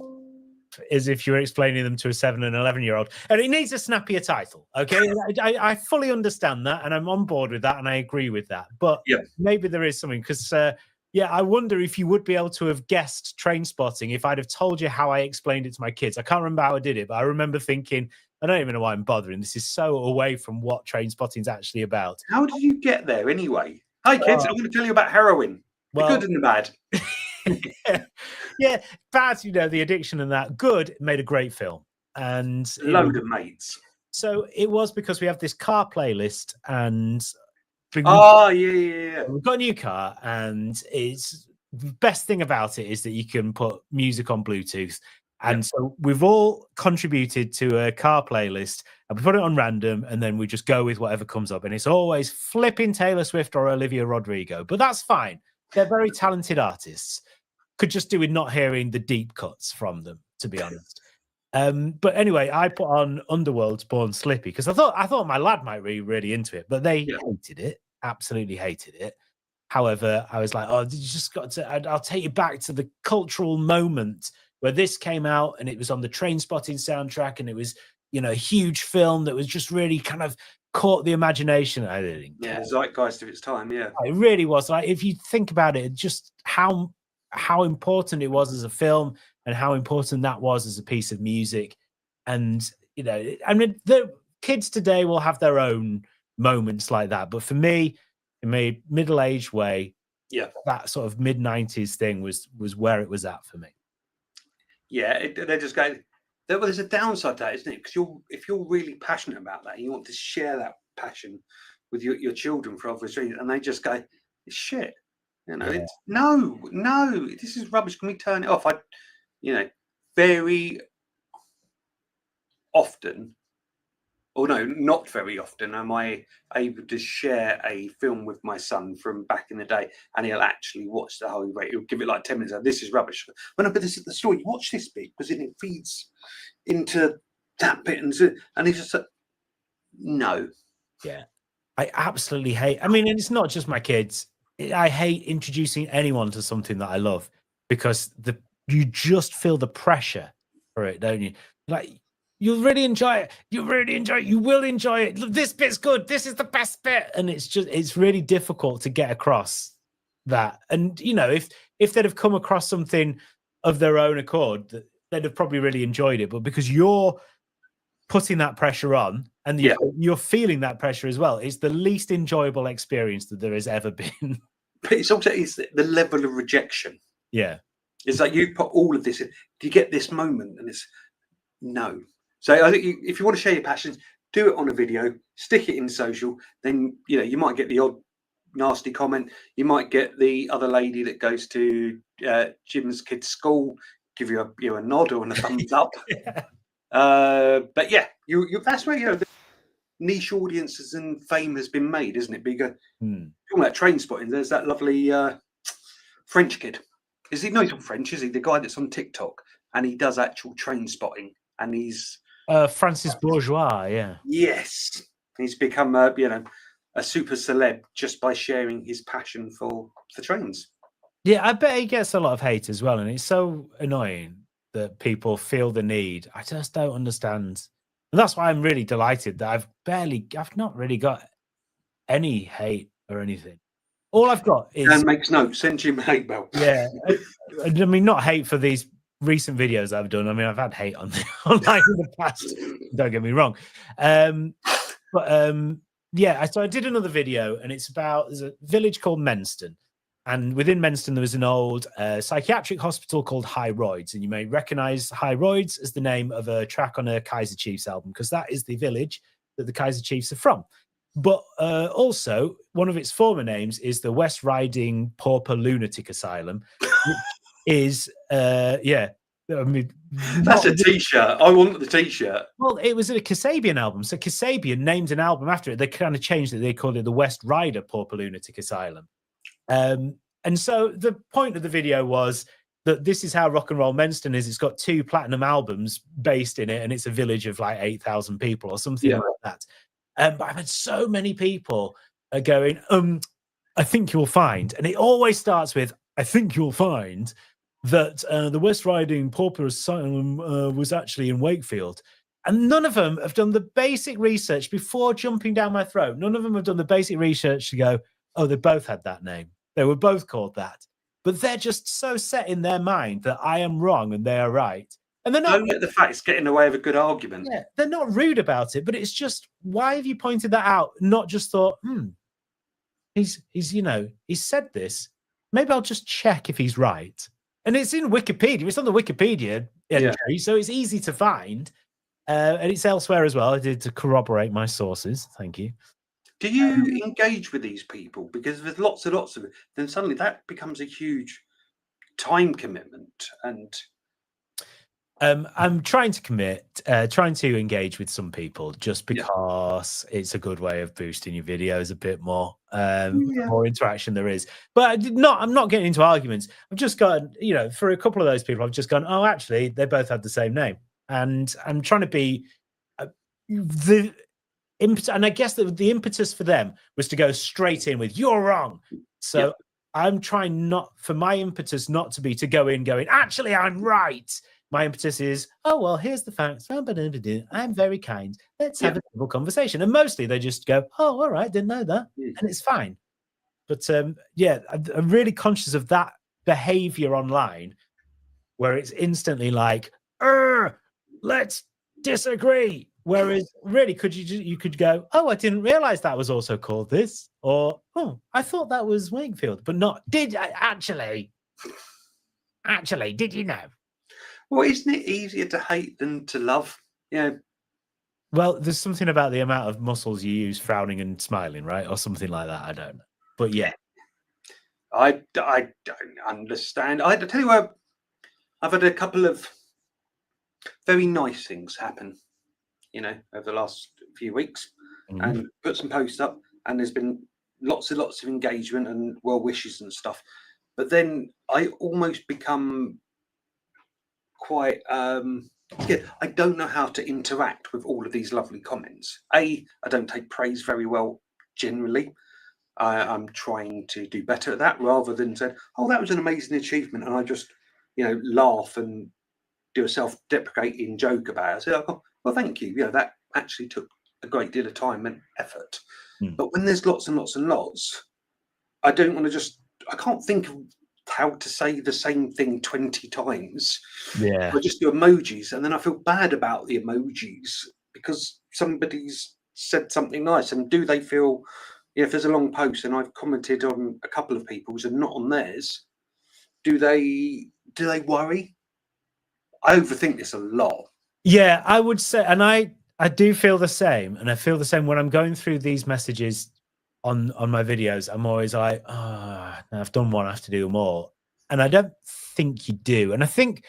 as if you're explaining them to a 7 and 11-year-old, and it needs a snappier title. Okay, I fully understand that, and I'm on board with that, and I agree with that. But Yeah. maybe there is something because, I wonder if you would be able to have guessed Train Spotting if I'd have told you how I explained it to my kids. I can't remember how I did it, but I remember thinking, I don't even know why I'm bothering. This is so away from what Train Spotting's actually about. How did you get there anyway? Hi kids, I'm going to tell you about heroin. The Well, good and the bad. yeah, bad, the addiction and that. Good, made a great film. And Load of mates. so it was because we have this car playlist and Oh, yeah. we've got a new car, and it's the best thing about it is that you can put music on Bluetooth. And so we've all contributed to a car playlist, and we put it on random, and then we just go with whatever comes up. And it's always flipping Taylor Swift or Olivia Rodrigo, but that's fine. They're very talented artists. Could just do with not hearing the deep cuts from them, to be honest. But anyway, I put on Underworld's Born Slippy because I thought my lad might be really into it, but they hated it, absolutely hated it. However, I was like, oh, you just got to, I'll take you back to the cultural moment where this came out, and it was on the Train Spotting soundtrack, and it was, a huge film that was just really kind of caught the imagination. I didn't care. Yeah, zeitgeist of its time, yeah. It really was. Like, if you think about it, just how important it was as a film and how important that was as a piece of music. And, I mean, the kids today will have their own moments like that. But for me, in my middle-aged way, that sort of mid-90s thing was where it was at for me. Yeah, they're just going. There's a downside to that, isn't it? Because if you're really passionate about that, and you want to share that passion with your children for obvious reasons, and they just go, "It's shit," It's, no, this is rubbish. Can we turn it off? Very often, or no, not very often, am I able to share a film with my son from back in the day, and he'll actually watch the whole way. He'll give it like 10 minutes. This is rubbish. But no, but this is the story. Watch this bit because it feeds into that bit, and he's just like, no. Yeah, I absolutely hate. I mean, and it's not just my kids. I hate introducing anyone to something that I love because you just feel the pressure for it, don't you? Like, you'll really enjoy it. You really enjoy it. You will enjoy it. Look, this bit's good. This is the best bit. And it's really difficult to get across that. And, if they'd have come across something of their own accord, they'd have probably really enjoyed it. But because you're putting that pressure on and you're feeling that pressure as well, it's the least enjoyable experience that there has ever been. But it's also the level of rejection. Yeah. It's like you put all of this in. Do you get this moment? And it's no. So I think if you want to share your passions, do it on a video, stick it in social. Then you might get the odd nasty comment. You might get the other lady that goes to Jim's kid's school, give you a nod or a thumbs up. But yeah, you that's where niche audiences and fame has been made, isn't it? Bigger. Hmm. Talking about train spotting, there's that lovely French kid. Is he? No, he's not French, is he? The guy that's on TikTok and he does actual train spotting, and he's Francis Bourgeois, yeah. yes, he's become a super celeb just by sharing his passion for trains. Yeah, I bet he gets a lot of hate as well, and it's so annoying that people feel the need. I just don't understand. And that's why I'm really delighted that I've not really got any hate or anything. All I've got is Dan makes notes. Send him a hate mail. yeah. I mean, not hate for these recent videos I've done. I mean, I've had hate on online in the past. Don't get me wrong. Yeah. So I did another video, and it's about there's a village called Menston, and within Menston there was an old psychiatric hospital called High Roids, and you may recognise High Roids as the name of a track on a Kaiser Chiefs album because that is the village that the Kaiser Chiefs are from. But also, one of its former names is the West Riding Pauper Lunatic Asylum, which is, I mean, That's a T-shirt. I want the T-shirt. well, it was a Kasabian album. So Kasabian named an album after it. They kind of changed it. They called it the West Rider Pauper Lunatic Asylum. And so the point of the video was that this is how rock and roll Menston is. It's got 2 platinum albums based in it, and it's a village of like 8,000 people or something like that. But I've had so many people going, I think you'll find, and it always starts with, I think you'll find that the West Riding Pauper Asylum was actually in Wakefield. And none of them have done the basic research before jumping down my throat. None of them have done the basic research to go, oh, they both had that name. They were both called that. But they're just so set in their mind that I am wrong and they are right. And they're not. Don't let the facts get in the way of a good argument. Yeah, they're not rude about it, but it's just, why have you pointed that out? Not just thought, he's said this. Maybe I'll just check if he's right. And it's in Wikipedia. It's on the Wikipedia entry, so it's easy to find. And it's elsewhere as well. I did to corroborate my sources. Thank you. Do you engage with these people? Because there's lots and lots of it. Then suddenly that becomes a huge time commitment. And I'm trying to trying to engage with some people just because it's a good way of boosting your videos a bit more, more interaction there is. But I'm not getting into arguments. I've just gone, for a couple of those people, I've just gone, oh, actually, they both had the same name. And I'm trying to be the impetus, and I guess the impetus for them was to go straight in with, you're wrong. So I'm trying not for my impetus not to be to go in going, actually, I'm right. My impetus is, oh, well, here's the facts. I'm very kind. Let's have a simple conversation. And mostly they just go, oh, all right, didn't know that. And it's fine. But I'm really conscious of that behavior online where it's instantly like, let's disagree. Whereas really, you could go, oh, I didn't realize that was also called this. Or, oh, I thought that was Wakefield, but not. Did I actually, did you know? well, isn't it easier to hate than to love? Yeah. Well, there's something about the amount of muscles you use frowning and smiling, right? Or something like that. I don't know. But yeah. I don't understand. I tell you what, I've had a couple of very nice things happen, over the last few weeks, and put some posts up, and there's been lots of engagement and well wishes and stuff. But then I almost become quite I don't know how to interact with all of these lovely comments. I don't take praise very well generally. I'm trying to do better at that rather than say, oh, that was an amazing achievement, and I just laugh and do a self-deprecating joke about it. So, oh, well, thank you. That actually took a great deal of time and effort. But when there's lots and lots and lots, I don't want to I can't think of how to say the same thing 20 times. Yeah. I just do emojis, and then I feel bad about the emojis because somebody's said something nice. And do they feel, if there's a long post and I've commented on a couple of people's and not on theirs, do they worry? I overthink this a lot. Yeah, I would say, and I do feel the same, and I feel the same when I'm going through these messages on my videos. I'm always like, I've done one, I have to do more. And I don't think you do. And I think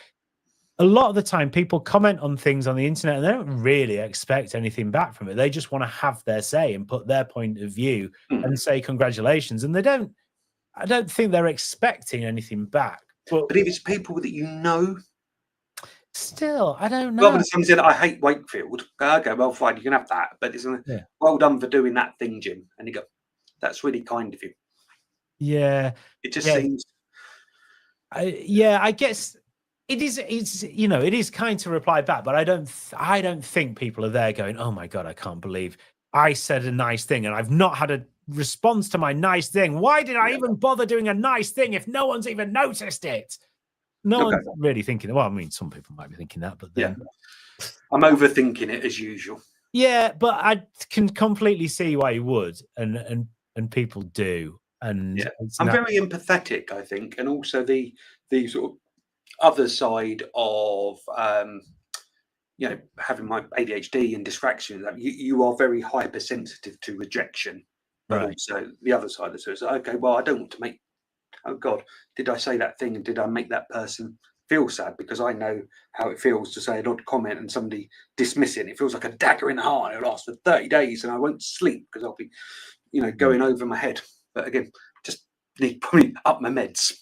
a lot of the time people comment on things on the internet and they don't really expect anything back from it. They just want to have their say and put their point of view and say congratulations. And I don't think they're expecting anything back. But if it's people that you know, still, I don't know. rather than someone said, I hate Wakefield, okay, well, fine, you can have that. But it's well done for doing that thing, Jim. And you go, that's really kind of you. Yeah. It just seems. I guess it is. It is kind to reply back, but I don't think people are there going, "Oh my god, I can't believe I said a nice thing and I've not had a response to my nice thing. Why did I even bother doing a nice thing if no one's even noticed it?" No one's really thinking. Well, I mean, some people might be thinking that, but then I'm overthinking it as usual. Yeah, but I can completely see why you would, and people do. And I'm very empathetic, I think, and also the sort of other side of having my ADHD and distraction. That you are very hypersensitive to rejection, but also the other side of it is okay. Well, I don't want to make. Oh God, did I say that thing and did I make that person feel sad? Because I know how it feels to say an odd comment and somebody dismiss it. And it feels like a dagger in the heart. And it'll last for 30 days and I won't sleep because I'll be, going over my head. But again, just need probably up my meds.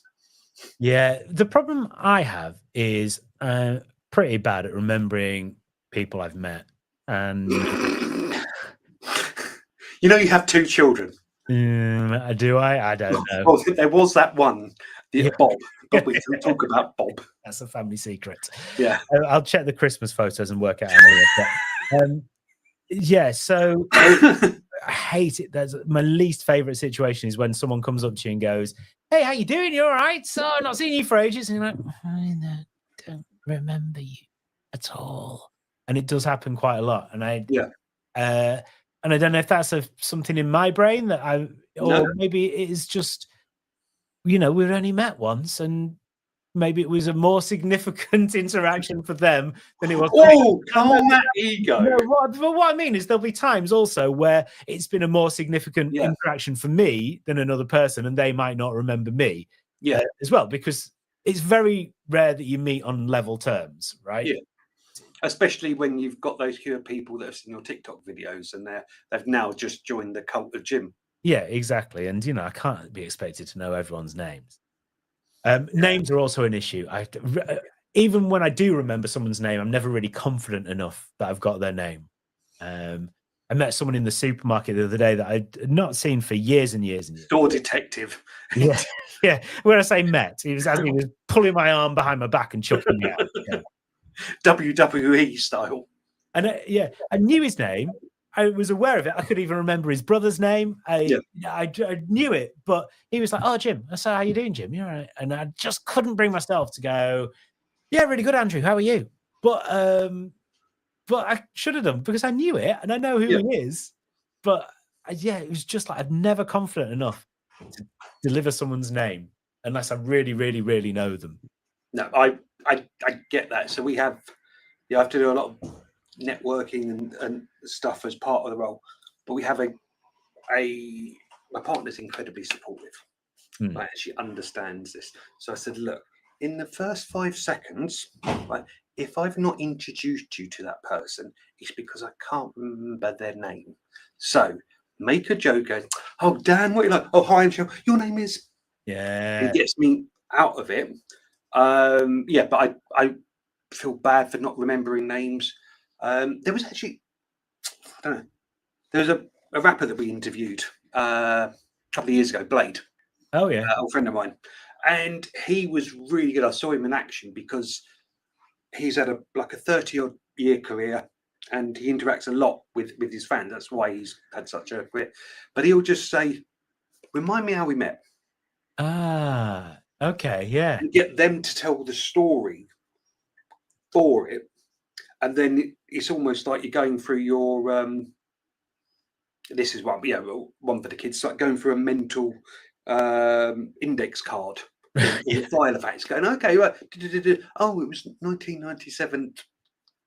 Yeah, the problem I have is pretty bad at remembering people I've met. And you have 2 children. Do I? I don't know. Well, there was that one, Bob. But we can talk about Bob. That's a family secret. Yeah, I'll check the Christmas photos and work out how many. So I hate it. That's my least favorite situation is when someone comes up to you and goes, "Hey, how you doing? You all right? So I've not seen you for ages." And you're like, "I don't remember you at all." And it does happen quite a lot. And I don't know if that's something in my brain that maybe it is just, we've only met once and maybe it was a more significant interaction for them than it was. Oh, come on, that ego. No, but what I mean is there'll be times also where it's been a more significant interaction for me than another person and they might not remember me as well, because it's very rare that you meet on level terms, right? Yeah. Especially when you've got those few people that have seen your TikTok videos and they've now just joined the cult of Jim. Yeah, exactly. And, I can't be expected to know everyone's names. Names are also an issue. Even when I do remember someone's name, I'm never really confident enough that I've got their name. I met someone in the supermarket the other day that I'd not seen for years and years and years. Store detective. Yeah. When I say met, he was pulling my arm behind my back and chucking me out. Yeah. WWE style. And I knew his name. I was aware of it. I could even remember his brother's name. I knew it, but he was like, "Oh, Jim." I said, "How you doing, Jim? You all right?" And I just couldn't bring myself to go, "Yeah, really good, Andrew. How are you?" But I should have done because I knew it and I know who he is. But it was just like I'm never confident enough to deliver someone's name unless I really, really, really know them. No, I get that. So you have to do a lot of networking and stuff as part of the role. But we have my partner's incredibly supportive. Like, she understands this. So I said, look, in the first 5 seconds, if I've not introduced you to that person, it's because I can't remember their name. So make a joke, going, "Oh, Dan, what are you like? Oh, hi, Michelle. Your name is." Yeah. It gets me out of it. But I feel bad for not remembering names. There was actually, I don't know, there was a rapper that we interviewed a couple of years ago, Blade. Oh yeah, old friend of mine, and he was really good. I saw him in action because he's had a 30-odd year career, and he interacts a lot with his fans. That's why he's had such a career. But he'll just say, "Remind me how we met." Ah, okay, yeah. And get them to tell the story for it, and then it's almost like you're going through your. This is one for the kids. It's like going through a mental index card. The file of facts going, okay, right. Oh, it was 1997.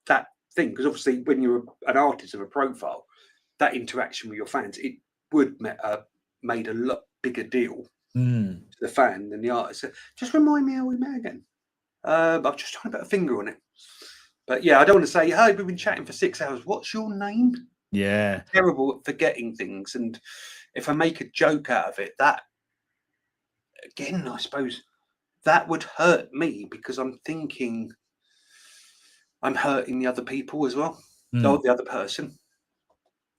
That thing, because obviously when you're an artist of a profile, that interaction with your fans, it would made a lot bigger deal to the fan than the artist. So just remind me how we met again. I'm just trying to put a finger on it. But yeah, I don't want to say, "Hey, we've been chatting for 6 hours. What's your name?" Yeah. Terrible at forgetting things, and if I make a joke out of it, that again, I suppose that would hurt me because I'm thinking I'm hurting the other people as well, or the other person.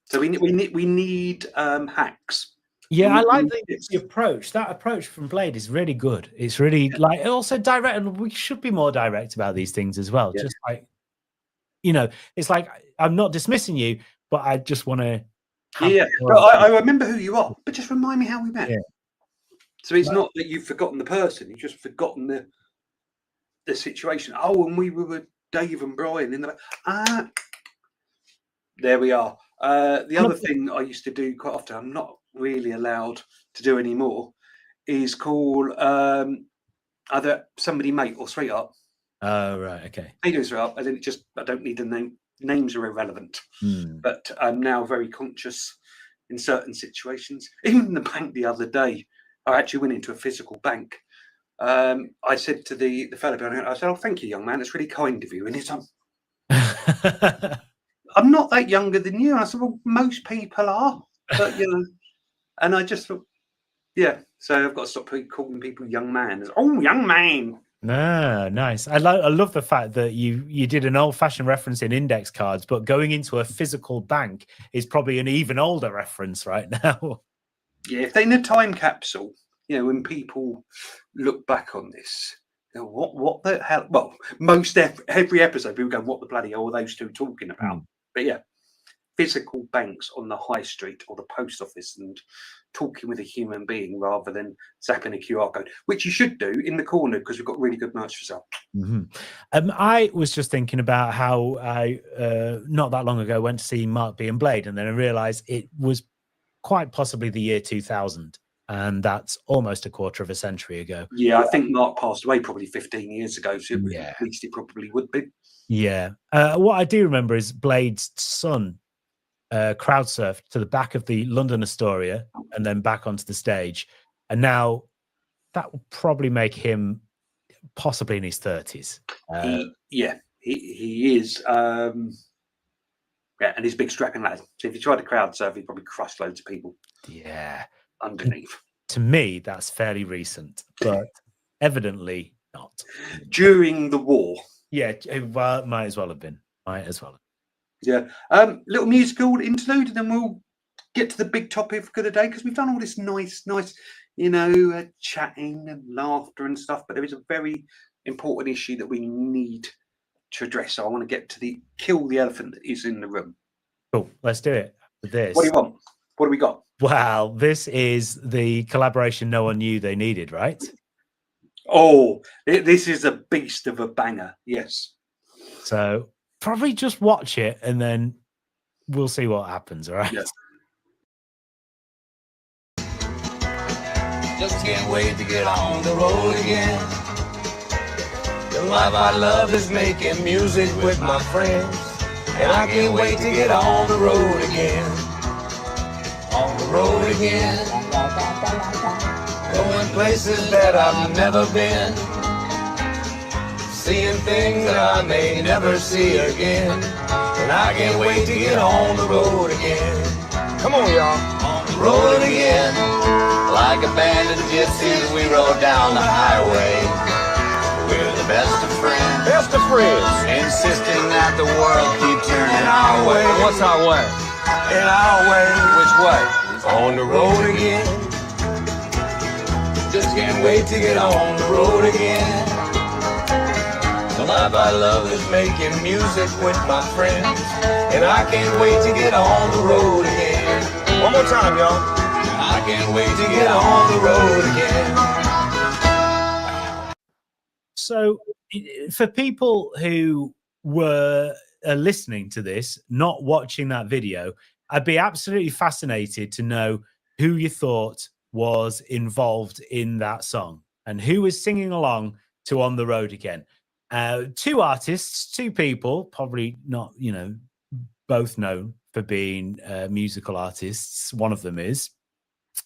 So we need hacks. Yeah, I like need the tips. approach. That approach from Blade is really good. It's really like also direct, and we should be more direct about these things as well. Yeah. Just like, you know, it's like I'm not dismissing you, but I just want to. Yeah, no, I remember who you are, but just remind me how we met. Yeah. So it's not that you've forgotten the person; you've just forgotten the situation. Oh, and we were with Dave and Brian in the there we are. The other thing I used to do quite often, I'm not really allowed to do anymore, is call either somebody mate or sweetheart. Oh, right. Okay. How you doing, sweetheart? And then it just, I don't need a name. Names are irrelevant. But I'm now very conscious in certain situations. Even in the bank the other day, I actually went into a physical bank. I said to the fellow behind it, I said, "Oh, thank you, young man. It's really kind of you." And he's like, "I'm not that younger than you." And I said, "Well, most people are." But, you know, and I just thought, yeah. So I've got to stop calling people young man. Oh, young man. No, nice. I love the fact that you did an old-fashioned reference in index cards, but going into a physical bank is probably an even older reference right now. Yeah, if they're in a time capsule, you know, when people look back on this, you know, what the hell? Well, most every episode people go, "What the bloody hell are those two talking about?" But yeah, physical banks on the high street or the post office and talking with a human being rather than zapping a QR code, which you should do in the corner because we've got really good merch for sale. I was just thinking about how I not that long ago went to see Mark B and Blade, and then I realized it was quite possibly the year 2000, and that's almost a quarter of a century ago. Yeah, I think Mark passed away probably 15 years ago, so Yeah. at least it probably would be. Yeah. What I do remember is Blade's son crowd surfed to the back of the London Astoria and then back onto the stage. And now that will probably make him possibly in his 30s. He is. Yeah, and he's a big strapping lad. So if you tried to crowd surf, he'd probably crush loads of people. Yeah. Underneath. To me, that's fairly recent, but evidently not. During the war. Yeah, well, might as well have been. Might as well have. Yeah. Little musical interlude, and then we'll get to the big topic of the day, because we've done all this nice, you know, chatting and laughter and stuff, but there is a very important issue that we need to address. So I want to get to kill the elephant that is in the room. Cool, let's do it. With this. What do you want? What do we got? Wow, this is the collaboration no one knew they needed, right? Oh, this is a beast of a banger. Yes. So probably just watch it and then we'll see what happens, all right? Yeah. Just can't wait to get on the road again. The life I love is making music with my friends. And I can't wait to get on the road again. On the road again. Going places that I've never been. Seeing things that I may never see again. And I can't wait to get on the road again. Come on, y'all. On the road again. Like a band of gypsies, we rode down the highway. We're the best of friends. Best of friends. Insisting that the world keep turning our way. What's our way? In our way. Which way? On the road again. Just can't wait to get on the road again. The life I love is making music with my friends. And I can't wait to get on the road again. One more time, y'all. I can't wait to get on the road again. So for people who were listening to this, not watching that video, I'd be absolutely fascinated to know who you thought was involved in that song and who was singing along to On the Road Again. Two artists, two people, probably not, you know, both known for being musical artists. One of them is.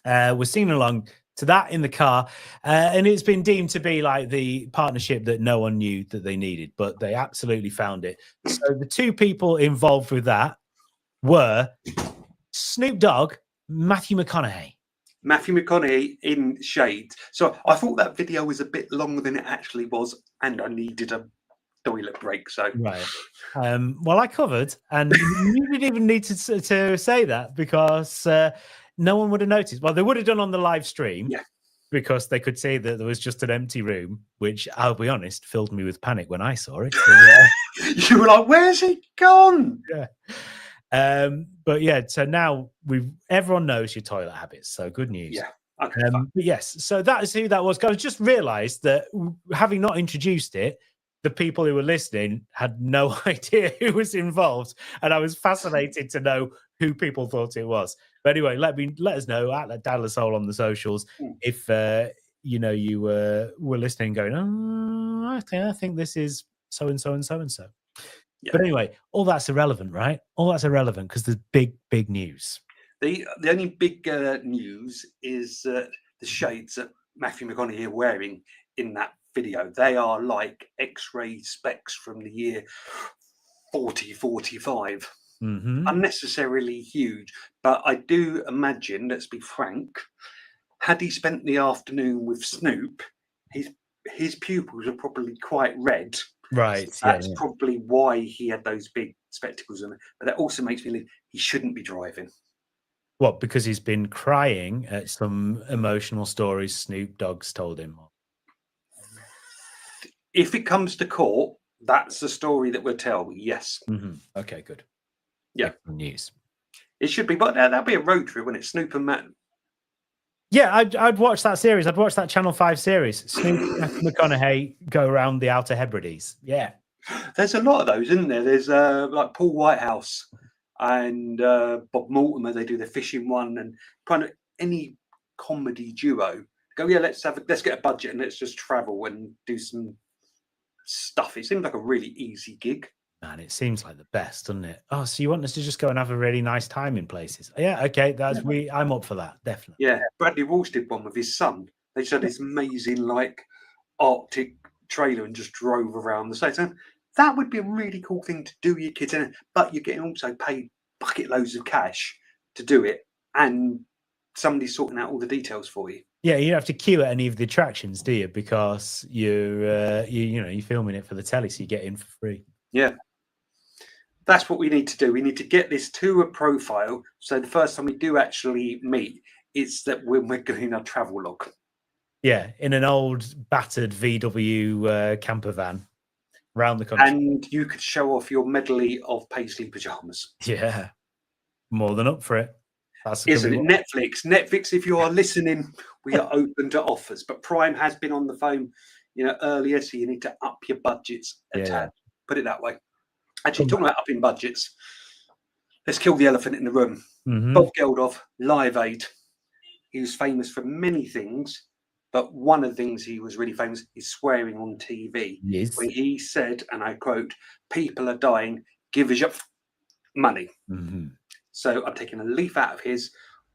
We're singing along to that in the car, and it's been deemed to be like the partnership that no one knew that they needed, but they absolutely found it. So the two people involved with that were Snoop Dogg, Matthew McConaughey. Matthew McConaughey in Shades. So I thought that video was a bit longer than it actually was, and I needed a toilet break. So Right. Well, I covered, and you didn't even need to say that because no one would have noticed. Well, they would have done on the live stream, Yeah. because they could see that there was just an empty room, which I'll be honest, filled me with panic when I saw it. So, you were like, "Where's he gone?" but yeah, so now everyone knows your toilet habits. So good news. Yeah. Okay. But yes, so that is who that was. I just realised that having not introduced it, the people who were listening had no idea who was involved, and I was fascinated to know who people thought it was. But anyway, let us know at Dad La Soul on the socials if you were listening, going, "Oh, I think this is so and so and so and so." Yeah. But anyway, all that's irrelevant, right? All that's irrelevant because there's big news. The only big news is the shades that Matthew McConaughey are wearing in that video. They are like X-ray specs from the year 40-45. Mm-hmm. Unnecessarily huge. But I do imagine, let's be frank, had he spent the afternoon with Snoop, his pupils are probably quite red. Right. That's probably why he had those big spectacles on. But that also makes me think he shouldn't be driving. What? Because he's been crying at some emotional stories Snoop Dogg's told him. If it comes to court, that's the story that we'll tell. Yes. Mm-hmm. Okay, good. Yeah. Excellent news. It should be, but that'll be a road trip, wouldn't it? Snoop and Matt. Yeah, I'd watch that series. I'd watch that Channel 5 series. Snoop and McConaughey go around the Outer Hebrides. Yeah. There's a lot of those, isn't there? There's like Paul Whitehouse and Bob Mortimer. They do the fishing one, and kind of any comedy duo go. Yeah, let's get a budget and let's just travel and do some stuff. It seems like a really easy gig. Man, it seems like the best, doesn't it? Oh, so you want us to just go and have a really nice time in places? Yeah, okay, I'm up for that, definitely. Yeah, Bradley Walsh did one with his son. They just had this amazing like Arctic trailer and just drove around the states. And that would be a really cool thing to do with your kids, but you're getting also paid bucket loads of cash to do it, and somebody's sorting out all the details for you. Yeah, you don't have to queue at any of the attractions, do you? Because you're filming it for the telly, so you get in for free. Yeah. That's what we need to do. We need to get this to a profile. So the first time we do actually meet, it's that when we're doing our travel log. Yeah, in an old battered VW camper van around the country. And you could show off your medley of paisley pajamas. Yeah, more than up for it. Isn't it? Netflix, if you are listening, we are open to offers. But Prime has been on the phone, earlier, so you need to up your budgets a tad. Put it that way. Actually, talking about upping budgets, let's kill the elephant in the room. Mm-hmm. Bob Geldof, Live Aid. He was famous for many things, but one of the things he was really famous is swearing on TV. Yes. When he said, and I quote, "People are dying, give us your money." Mm-hmm. So I'm taking a leaf out of his.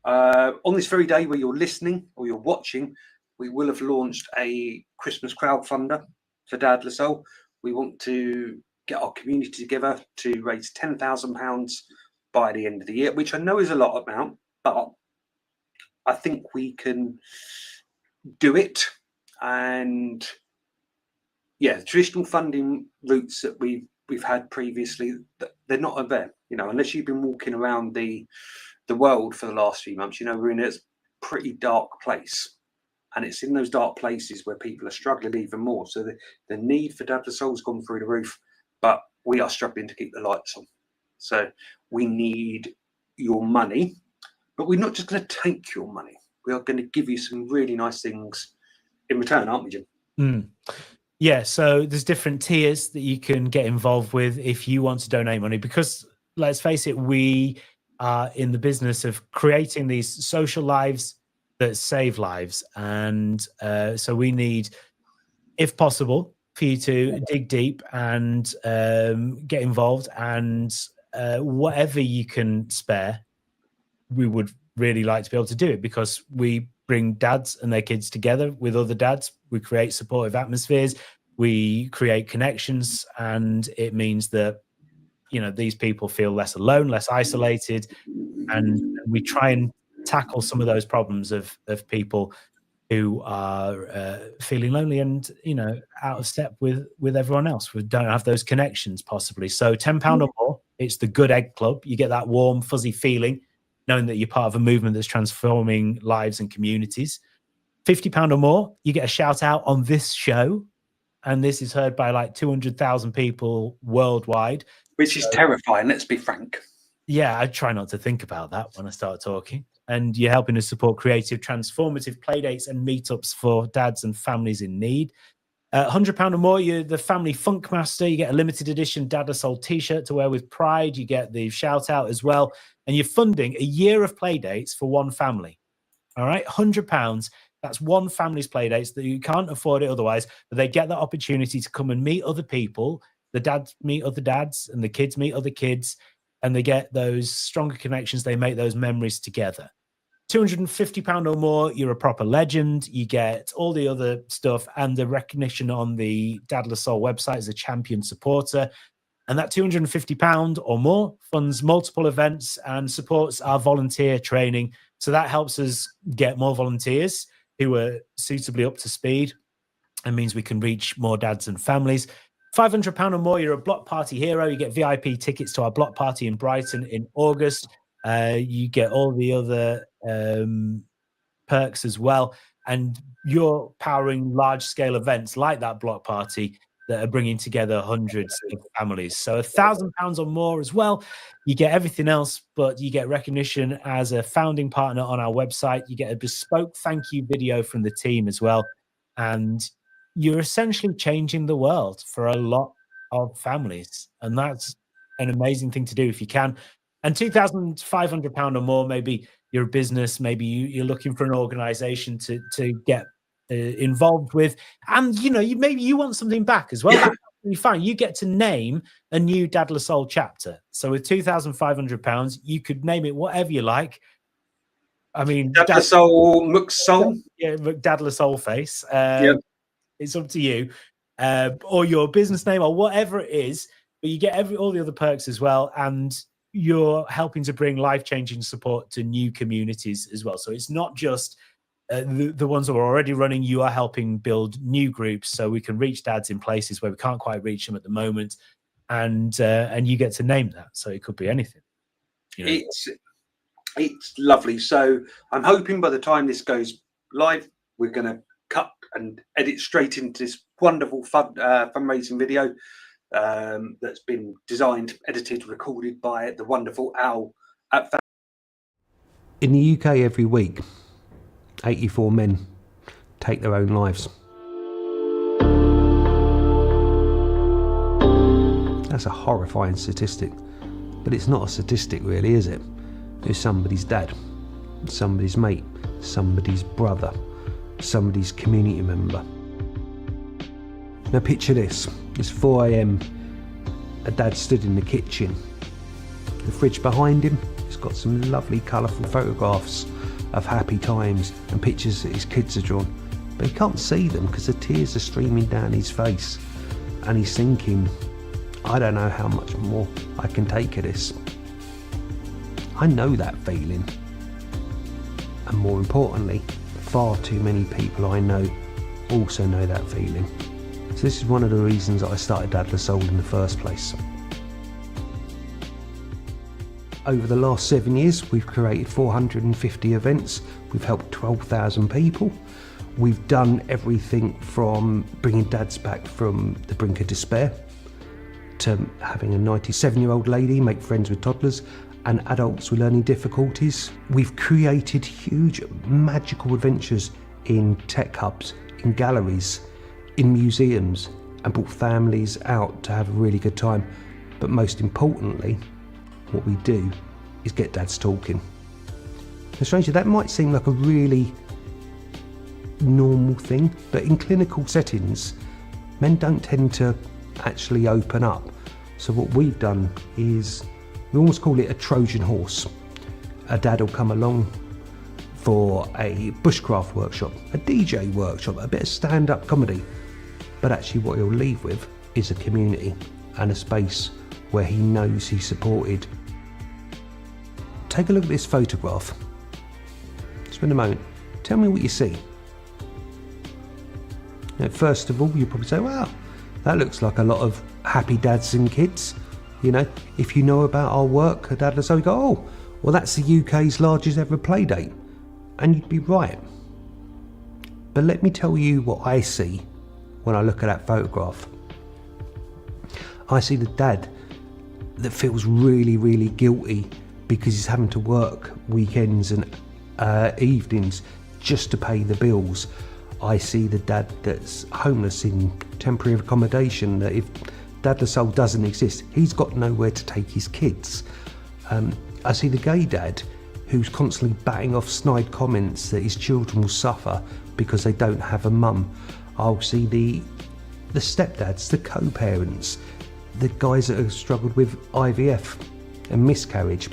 On this very day where you're listening or you're watching, we will have launched a Christmas crowdfunder for Dad La Soul. We want to get our community together to raise £10,000 by the end of the year, which I know is a lot amount, but I think we can do it. And yeah, the traditional funding routes that we've had previously, they're not there. Unless you've been walking around the world for the last few months, we're in a pretty dark place. And it's in those dark places where people are struggling even more. So the need for Dad La Soul's gone through the roof, but we are struggling to keep the lights on. So we need your money, but we're not just going to take your money. We are going to give you some really nice things in return, aren't we, Jim? Mm. Yeah, so there's different tiers that you can get involved with if you want to donate money, because let's face it, we are in the business of creating these social lives that save lives. And so we need, if possible, for you to dig deep and get involved, and whatever you can spare, we would really like to be able to do it, because we bring dads and their kids together with other dads. We create supportive atmospheres. We create connections, and it means that, you know, these people feel less alone, less isolated, and we try and tackle some of those problems of people who are feeling lonely and, you know, out of step with everyone else. We don't have those connections possibly. So £10 or more, it's the Good Egg Club. You get that warm, fuzzy feeling, knowing that you're part of a movement that's transforming lives and communities. £50 or more, you get a shout out on this show. And this is heard by like 200,000 people worldwide. Which is terrifying, let's be frank. Yeah, I try not to think about that when I start talking. And you're helping to support creative, transformative playdates and meetups for dads and families in need. £100 or more, you're the Family Funk Master. You get a limited edition Dad Soul t-shirt to wear with pride. You get the shout out as well. And you're funding a year of playdates for one family. All right, £100. That's one family's playdates that you can't afford it otherwise, but they get that opportunity to come and meet other people. The dads meet other dads and the kids meet other kids, and they get those stronger connections. They make those memories together. £250 or more, you're a proper legend. You get all the other stuff and the recognition on the Dadless Soul website as a champion supporter. And that £250 or more funds multiple events and supports our volunteer training. So that helps us get more volunteers who are suitably up to speed, and means we can reach more dads and families. £500 or more, you're a block party hero. You get VIP tickets to our block party in Brighton in August. You get all the other perks as well. And you're powering large-scale events like that block party that are bringing together hundreds of families. So £1,000 or more as well. You get everything else, but you get recognition as a founding partner on our website. You get a bespoke thank you video from the team as well. And you're essentially changing the world for a lot of families. And that's an amazing thing to do if you can. And £2,500 or more, maybe you're a business, maybe you're looking for an organization to get involved with, and you know, maybe you want something back as well. That's fine. You get to name a new Dadless Soul chapter. So with £2,500, you could name it whatever you like. I mean, Dadless Soul, Mook's Soul, yeah, Dadless Soul Face. Yep. It's up to you, or your business name, or whatever it is. But you get all the other perks as well, and you're helping to bring life-changing support to new communities as well. So it's not just the ones that are already running. You are helping build new groups so we can reach dads in places where we can't quite reach them at the moment, and you get to name that. So it could be anything. You know? It's lovely. So I'm hoping by the time this goes live, we're going to cut and edit straight into this wonderful fundraising video that's been designed, edited, recorded by the wonderful Al at In the UK every week, 84 men take their own lives. That's a horrifying statistic, but it's not a statistic really, is it? It's somebody's dad, somebody's mate, somebody's brother, somebody's community member. Now picture this, it's 4 AM, a dad stood in the kitchen. The fridge behind him has got some lovely colourful photographs of happy times and pictures that his kids are drawn, but he can't see them because the tears are streaming down his face, and he's thinking, I don't know how much more I can take of this. I know that feeling, and more importantly, far too many people I know also know that feeling. So this is one of the reasons that I started Dadless Soul in the first place. Over the last 7 years, we've created 450 events. We've helped 12,000 people. We've done everything from bringing dads back from the brink of despair to having a 97-year-old lady make friends with toddlers and adults with learning difficulties. We've created huge magical adventures in tech hubs, in galleries, in museums, and brought families out to have a really good time. But most importantly, what we do is get dads talking. Now, strangely, that might seem like a really normal thing, but in clinical settings, men don't tend to actually open up. So what we've done is, we almost call it a Trojan horse. A dad will come along for a bushcraft workshop, a DJ workshop, a bit of stand-up comedy. But actually what he'll leave with is a community and a space where he knows he's supported. Take a look at this photograph. Spend a moment. Tell me what you see. Now, first of all, you probably say, wow, that looks like a lot of happy dads and kids. You know, if you know about our work at Dadless Soul, you go, oh, well, that's the UK's largest ever play date. And you'd be right. But let me tell you what I see when I look at that photograph. I see the dad that feels really, really guilty because he's having to work weekends and evenings just to pay the bills. I see the dad that's homeless in temporary accommodation, that if Dadless Soul doesn't exist, he's got nowhere to take his kids. I see the gay dad who's constantly batting off snide comments that his children will suffer because they don't have a mum. I'll see the stepdads, the co-parents, the guys that have struggled with IVF and miscarriage,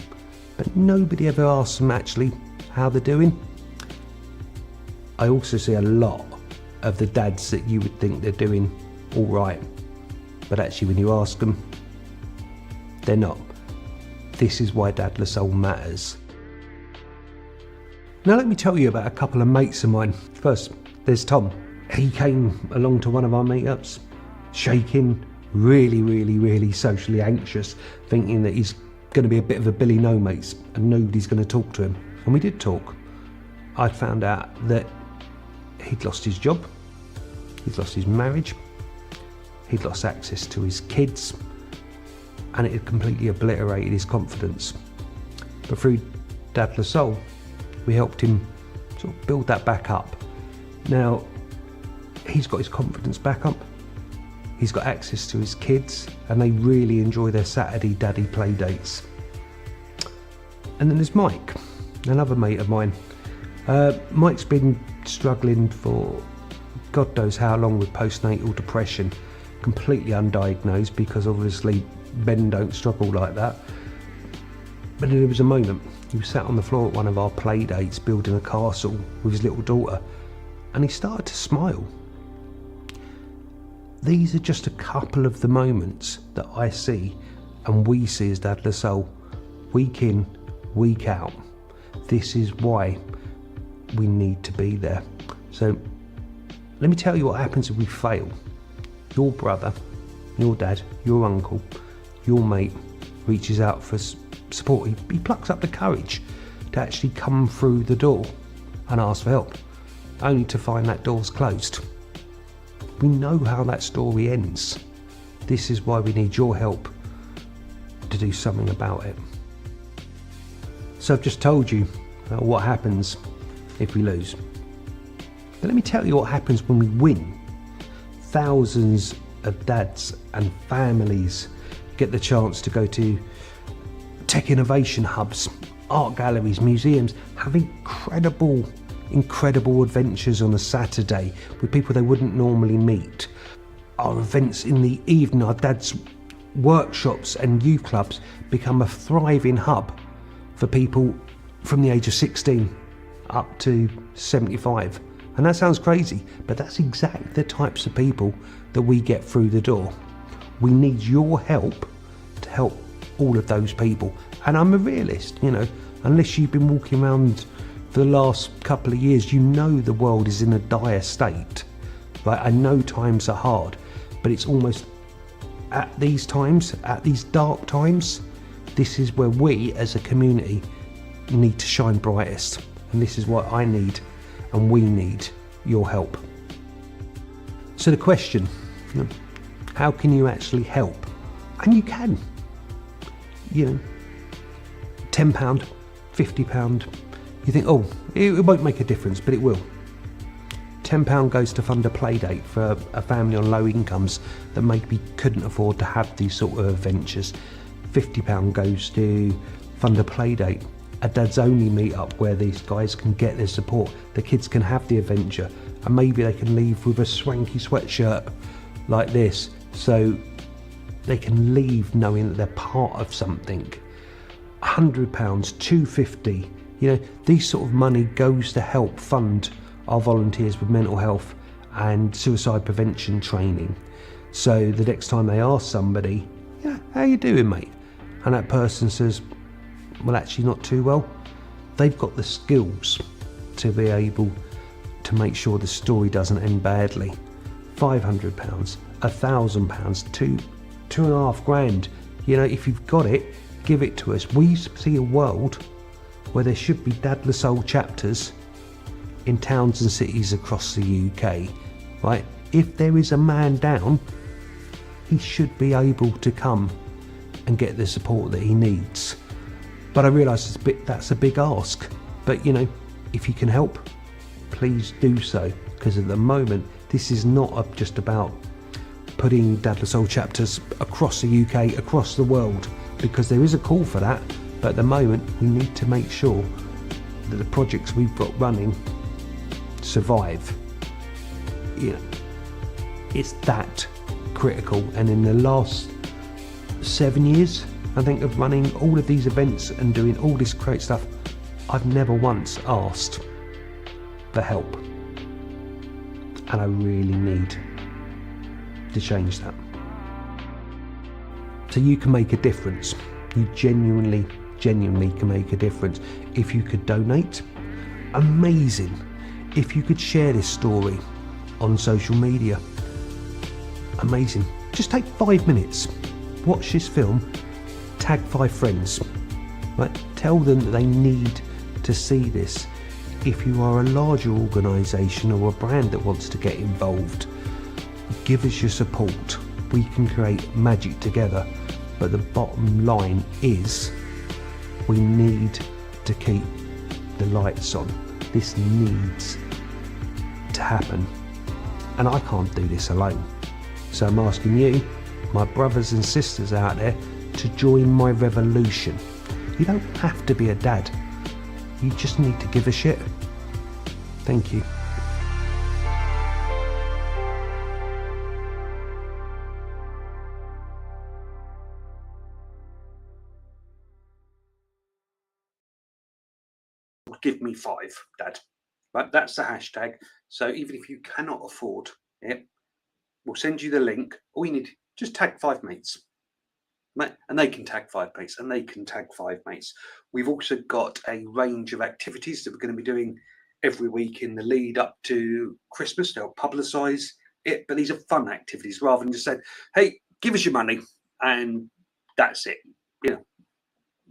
but nobody ever asks them actually how they're doing. I also see a lot of the dads that you would think they're doing all right, but actually when you ask them, they're not. This is why Dadless Soul matters. Now let me tell you about a couple of mates of mine. First, there's Tom. He came along to one of our meetups, shaking, really, really, really socially anxious, thinking that he's going to be a bit of a Billy No Mates and nobody's going to talk to him. And we did talk. I'd found out that he'd lost his job, he'd lost his marriage, he'd lost access to his kids, and it had completely obliterated his confidence. But through Dadless Soul, we helped him sort of build that back up. Now, he's got his confidence back up, he's got access to his kids, and they really enjoy their Saturday daddy play dates. And then there's Mike, another mate of mine. Mike's been struggling for God knows how long with postnatal depression, completely undiagnosed because obviously men don't struggle like that. But there was a moment, he was sat on the floor at one of our play dates building a castle with his little daughter, and he started to smile. These are just a couple of the moments that I see and we see as Dadless Soul, week in, week out. This is why we need to be there. So let me tell you what happens if we fail. Your brother, your dad, your uncle, your mate reaches out for support. He plucks up the courage to actually come through the door and ask for help, only to find that door's closed. We know how that story ends. This is why we need your help to do something about it. So I've just told you what happens if we lose. But let me tell you what happens when we win. Thousands of dads and families get the chance to go to tech innovation hubs, art galleries, museums, have incredible adventures on a Saturday with people they wouldn't normally meet. Our events in the evening, our dads' workshops and youth clubs become a thriving hub for people from the age of 16 up to 75. And that sounds crazy, but that's exactly the types of people that we get through the door. We need your help to help all of those people. And I'm a realist, you know, unless you've been walking around for the last couple of years, you know the world is in a dire state. Right? I know times are hard, but it's almost at these times, at these dark times, this is where we as a community need to shine brightest. And this is what I need, and we need your help. So the question, how can you actually help? And you can. You know, £10, £50. You think, oh, it won't make a difference, but it will. £10 goes to fund a play date for a family on low incomes that maybe couldn't afford to have these sort of adventures. £50 goes to fund a play date, a dad's only meet up where these guys can get their support, the kids can have the adventure, and maybe they can leave with a swanky sweatshirt like this, so they can leave knowing that they're part of something. £100, £250, These sort of money goes to help fund our volunteers with mental health and suicide prevention training. So the next time they ask somebody, how you doing, mate? And that person says, well, actually not too well. They've got the skills to be able to make sure the story doesn't end badly. £500, £1,000, £2.5 grand. If you've got it, give it to us. We see a world where there should be Dad Lassalle chapters in towns and cities across the UK, right? If there is a man down, he should be able to come and get the support that he needs. But I realise that's a big ask. But if you can help, please do so, because at the moment this is not just about putting Dad Lassalle chapters across the UK, across the world, because there is a call for that. But at the moment we need to make sure that the projects we've got running survive. It's that critical. And in the last 7 years, I think, of running all of these events and doing all this great stuff, I've never once asked for help. And I really need to change that. So you can make a difference. You genuinely can make a difference. If you could donate, amazing. If you could share this story on social media, amazing. Just take 5 minutes, watch this film, tag 5 friends, right? Tell them that they need to see this. If you are a larger organisation or a brand that wants to get involved, give us your support. We can create magic together. But the bottom line is, we need to keep the lights on. This needs to happen. And I can't do this alone. So I'm asking you, my brothers and sisters out there, to join my revolution. You don't have to be a dad. You just need to give a shit. Thank you. Give me 5, Dad. Right, that's the hashtag. So even if you cannot afford it, we'll send you the link. All you need, just tag 5 mates. And they can tag 5 mates, and they can tag 5 mates. We've also got a range of activities that we're going to be doing every week in the lead up to Christmas. They'll publicise it, but these are fun activities rather than just saying, hey, give us your money, and that's it.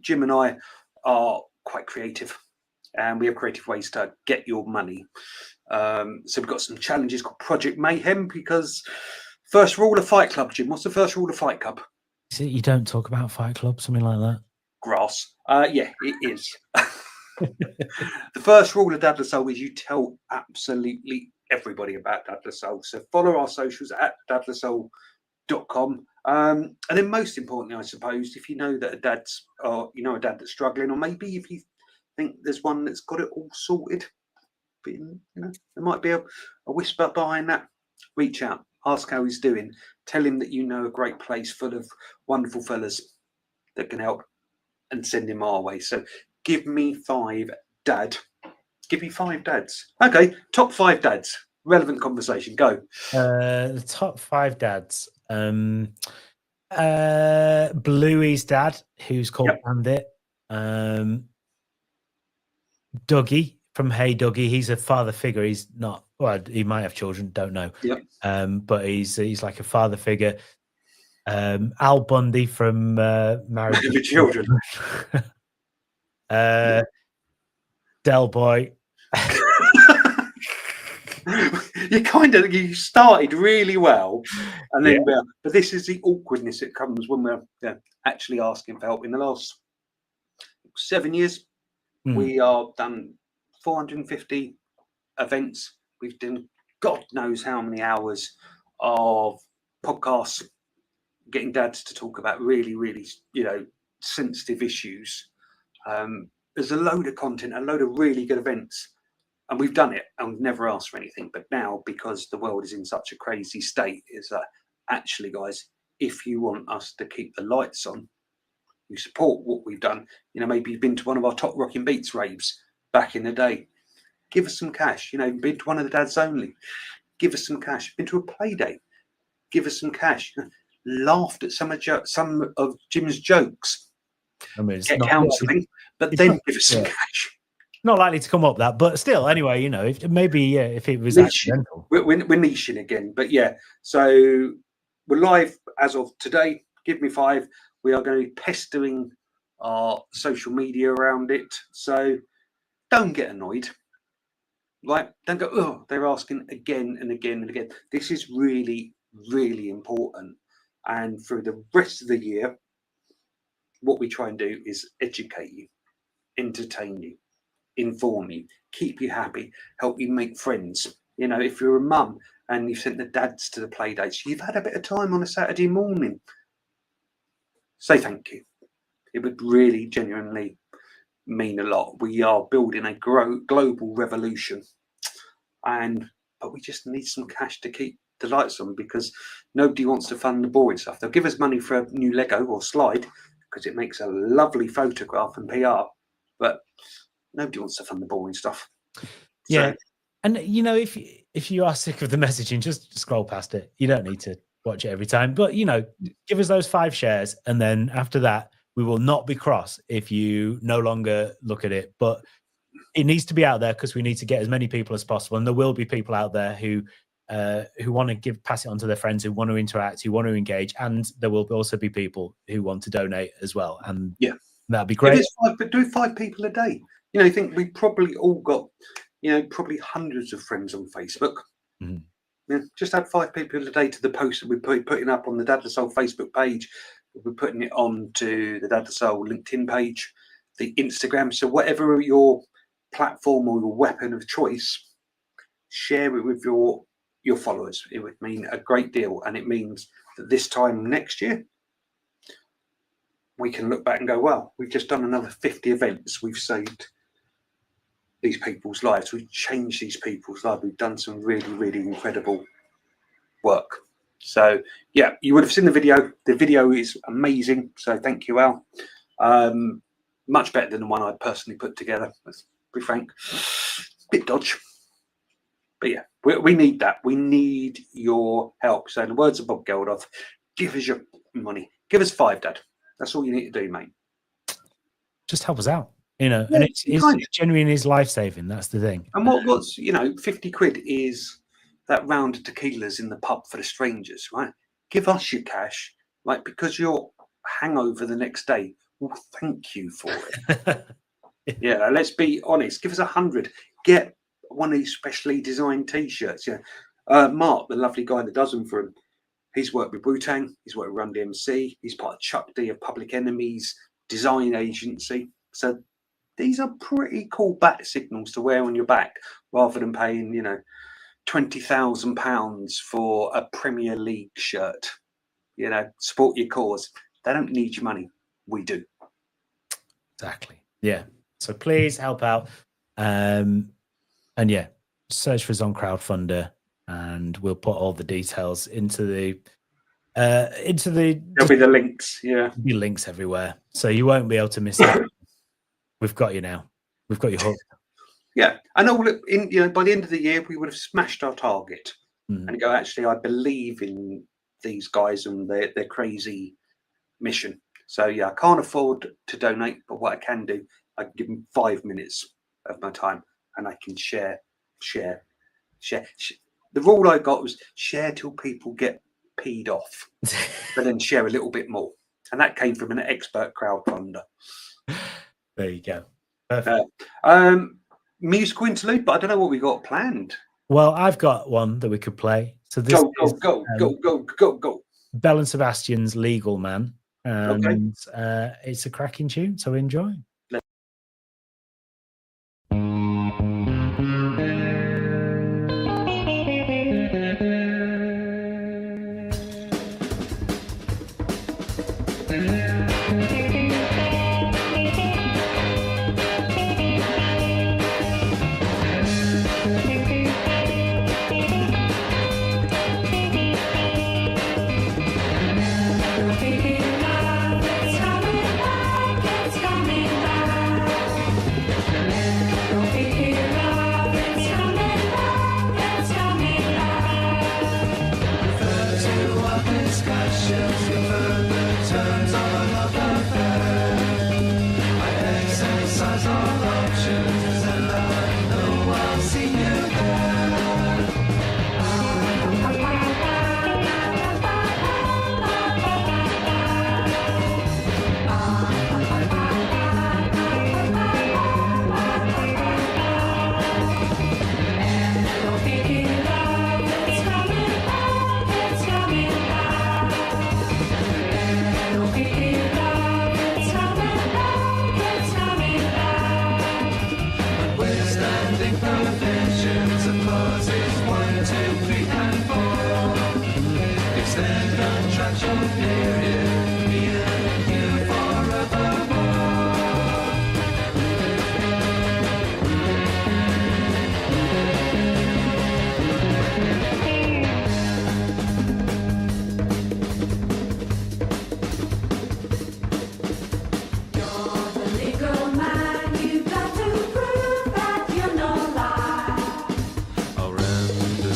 Jim and I are quite creative, and we have creative ways to get your money. So we've got some challenges called Project Mayhem, because first rule of Fight Club, Jim, what's the first rule of Fight Club? Is it you don't talk about Fight Club, something like that? Grass. Yeah, it is. The first rule of Dad Lassalle is you tell absolutely everybody about Dad Lassalle. So follow our socials at dadlassalle.com. And then most importantly, I suppose, if you know that a dad that's struggling, or maybe if you think there's one that's got it all sorted, but there might be a whisper behind that, reach out, ask how he's doing, tell him that you know a great place full of wonderful fellas that can help, and send him our way. So give me 5 dad. Give me 5 dads. Okay, top 5 dads. Relevant conversation. Go. The top 5 dads. Bluey's dad, who's called Bandit. Dougie from Hey Dougie. He's a father figure. He's not. Well, he might have children. Don't know. Yep. But he's like a father figure. Al Bundy from Married with Children. Del Boy. You started really well, and then but this is the awkwardness that comes when we're actually asking for help. In the last 7 years, we are done 450 events. We've done God knows how many hours of podcasts, getting dads to talk about really, really, sensitive issues. There's a load of content, a load of really good events. And we've done it, and we've never asked for anything. But now, because the world is in such a crazy state, is that actually, guys, if you want us to keep the lights on, you support what we've done, maybe you've been to one of our Top Rocking Beats raves back in the day, give us some cash. Been to one of the Dads Only, give us some cash. Been to a play day, give us some cash. Laughed at some of Jim's jokes, I mean, it's get not counselling, but it's then not- give us some yeah. cash. not likely to come up that, but still, anyway, if it was Niche. accidental. We're niching again, but yeah. So we're live as of today. Give me 5. We are going to be pestering our social media around it. So don't get annoyed, right? Don't go, oh, they're asking again and again and again. This is really, really important. And through the rest of the year, what we try and do is educate you, entertain you, inform you, keep you happy, help you make friends. If you're a mum and you've sent the dads to the play dates, you've had a bit of time on a Saturday morning, say thank you. It would really genuinely mean a lot. We are building a global revolution, but we just need some cash to keep the lights on, because nobody wants to fund the boring stuff. They'll give us money for a new Lego or slide because it makes a lovely photograph and PR, but nobody wants to fund the boring stuff. Yeah. So, And if you are sick of the messaging, just scroll past it. You don't need to watch it every time. But give us those 5 shares, and then after that, we will not be cross if you no longer look at it. But it needs to be out there because we need to get as many people as possible. And there will be people out there who want to pass it on to their friends, who want to interact, who want to engage, and there will also be people who want to donate as well. And yeah, that'd be great. Do 5 people a day. I think we probably all got, probably hundreds of friends on Facebook. Mhm. Yeah, just add 5 people a day to the post that we're putting up on the Dad the Soul Facebook page. We're putting it on to the Dad the Soul LinkedIn page, the Instagram. So whatever your platform or your weapon of choice, share it with your followers. It would mean a great deal, and it means that this time next year we can look back and go, well, we've just done another 50 events. We've saved these people's lives. We've changed these people's lives. We've done some really, really incredible work. So yeah, you would have seen the video. The video is amazing. So thank you, Al. Much better than the one I personally put together. Let's be frank. Bit dodge. But yeah, we need that. We need your help. So in the words of Bob Geldof, give us your money. Give us 5, Dad. That's all you need to do, mate. Just help us out. And it's genuine, is life-saving. That's the thing. And what's 50 quid is that round of tequilas in the pub for the strangers, right? Give us your cash, right? Because your hangover the next day will thank you for it. Yeah, let's be honest. Give us 100. Get one of these specially designed T-shirts. Yeah, Mark, the lovely guy that does them for him, he's worked with Wu-Tang. He's worked with Run DMC. He's part of Chuck D of Public Enemy's design agency. So these are pretty cool bat signals to wear on your back, rather than paying, £20,000 for a Premier League shirt. Support your cause. They don't need your money. We do. Exactly. Yeah. So please help out. And yeah, search for Zon Crowdfunder, and we'll put all the details into the There'll be the links. Yeah. be links everywhere, so you won't be able to miss out. We've got you now. We've got you hooked. Yeah, and all in by the end of the year, we would have smashed our target. Mm. And go, actually, I believe in these guys and their crazy mission. So yeah, I can't afford to donate, but what I can do, I can give them 5 minutes of my time, and I can share. The rule I got was share till people get peed off, but then share a little bit more. And that came from an expert crowdfunder. There you go. Perfect. Musical interlude, but I don't know what we got planned. Well, I've got one that we could play. So this is Go. Bell and Sebastian's Legal Man, and it's a cracking tune, so enjoy. It's how we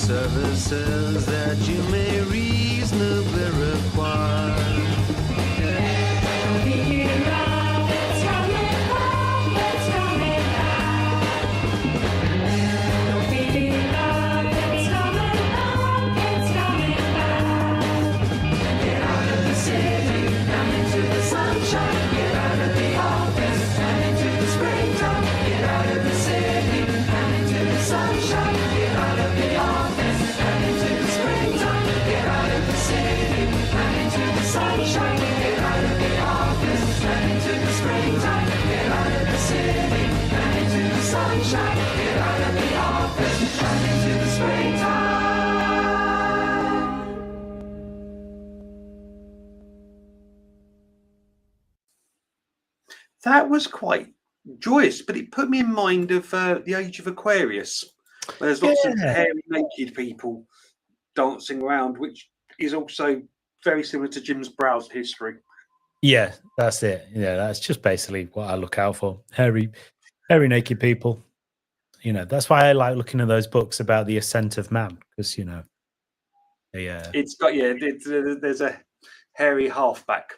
services that you may reasonably require. That was quite joyous, but it put me in mind of the Age of Aquarius, where there's lots of Yeah. hairy, naked people dancing around, which is also very similar to Jim's browsed history. Yeah, that's it. Yeah, that's just basically what I look out for. Hairy naked people. You know, that's why I like looking at those books about the ascent of man, because, you know, It's got, there's a hairy halfback,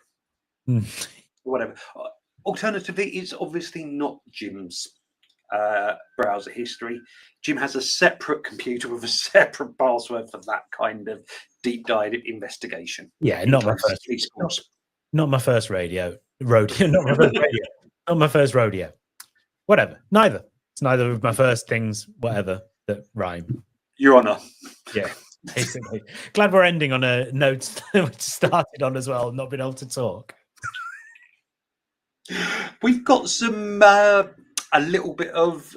Mm. whatever. Alternatively, it's obviously not Jim's browser history. Jim has a separate computer with a separate password for that kind of deep dive investigation. Yeah, not my first. Not my first rodeo. Not my first rodeo. Not my first rodeo. Whatever. Neither. It's neither of my first things, whatever, that rhyme. Your Honour. Yeah, basically. Glad we're ending on a note that we started on as well, not being able to talk. We've got some a little bit of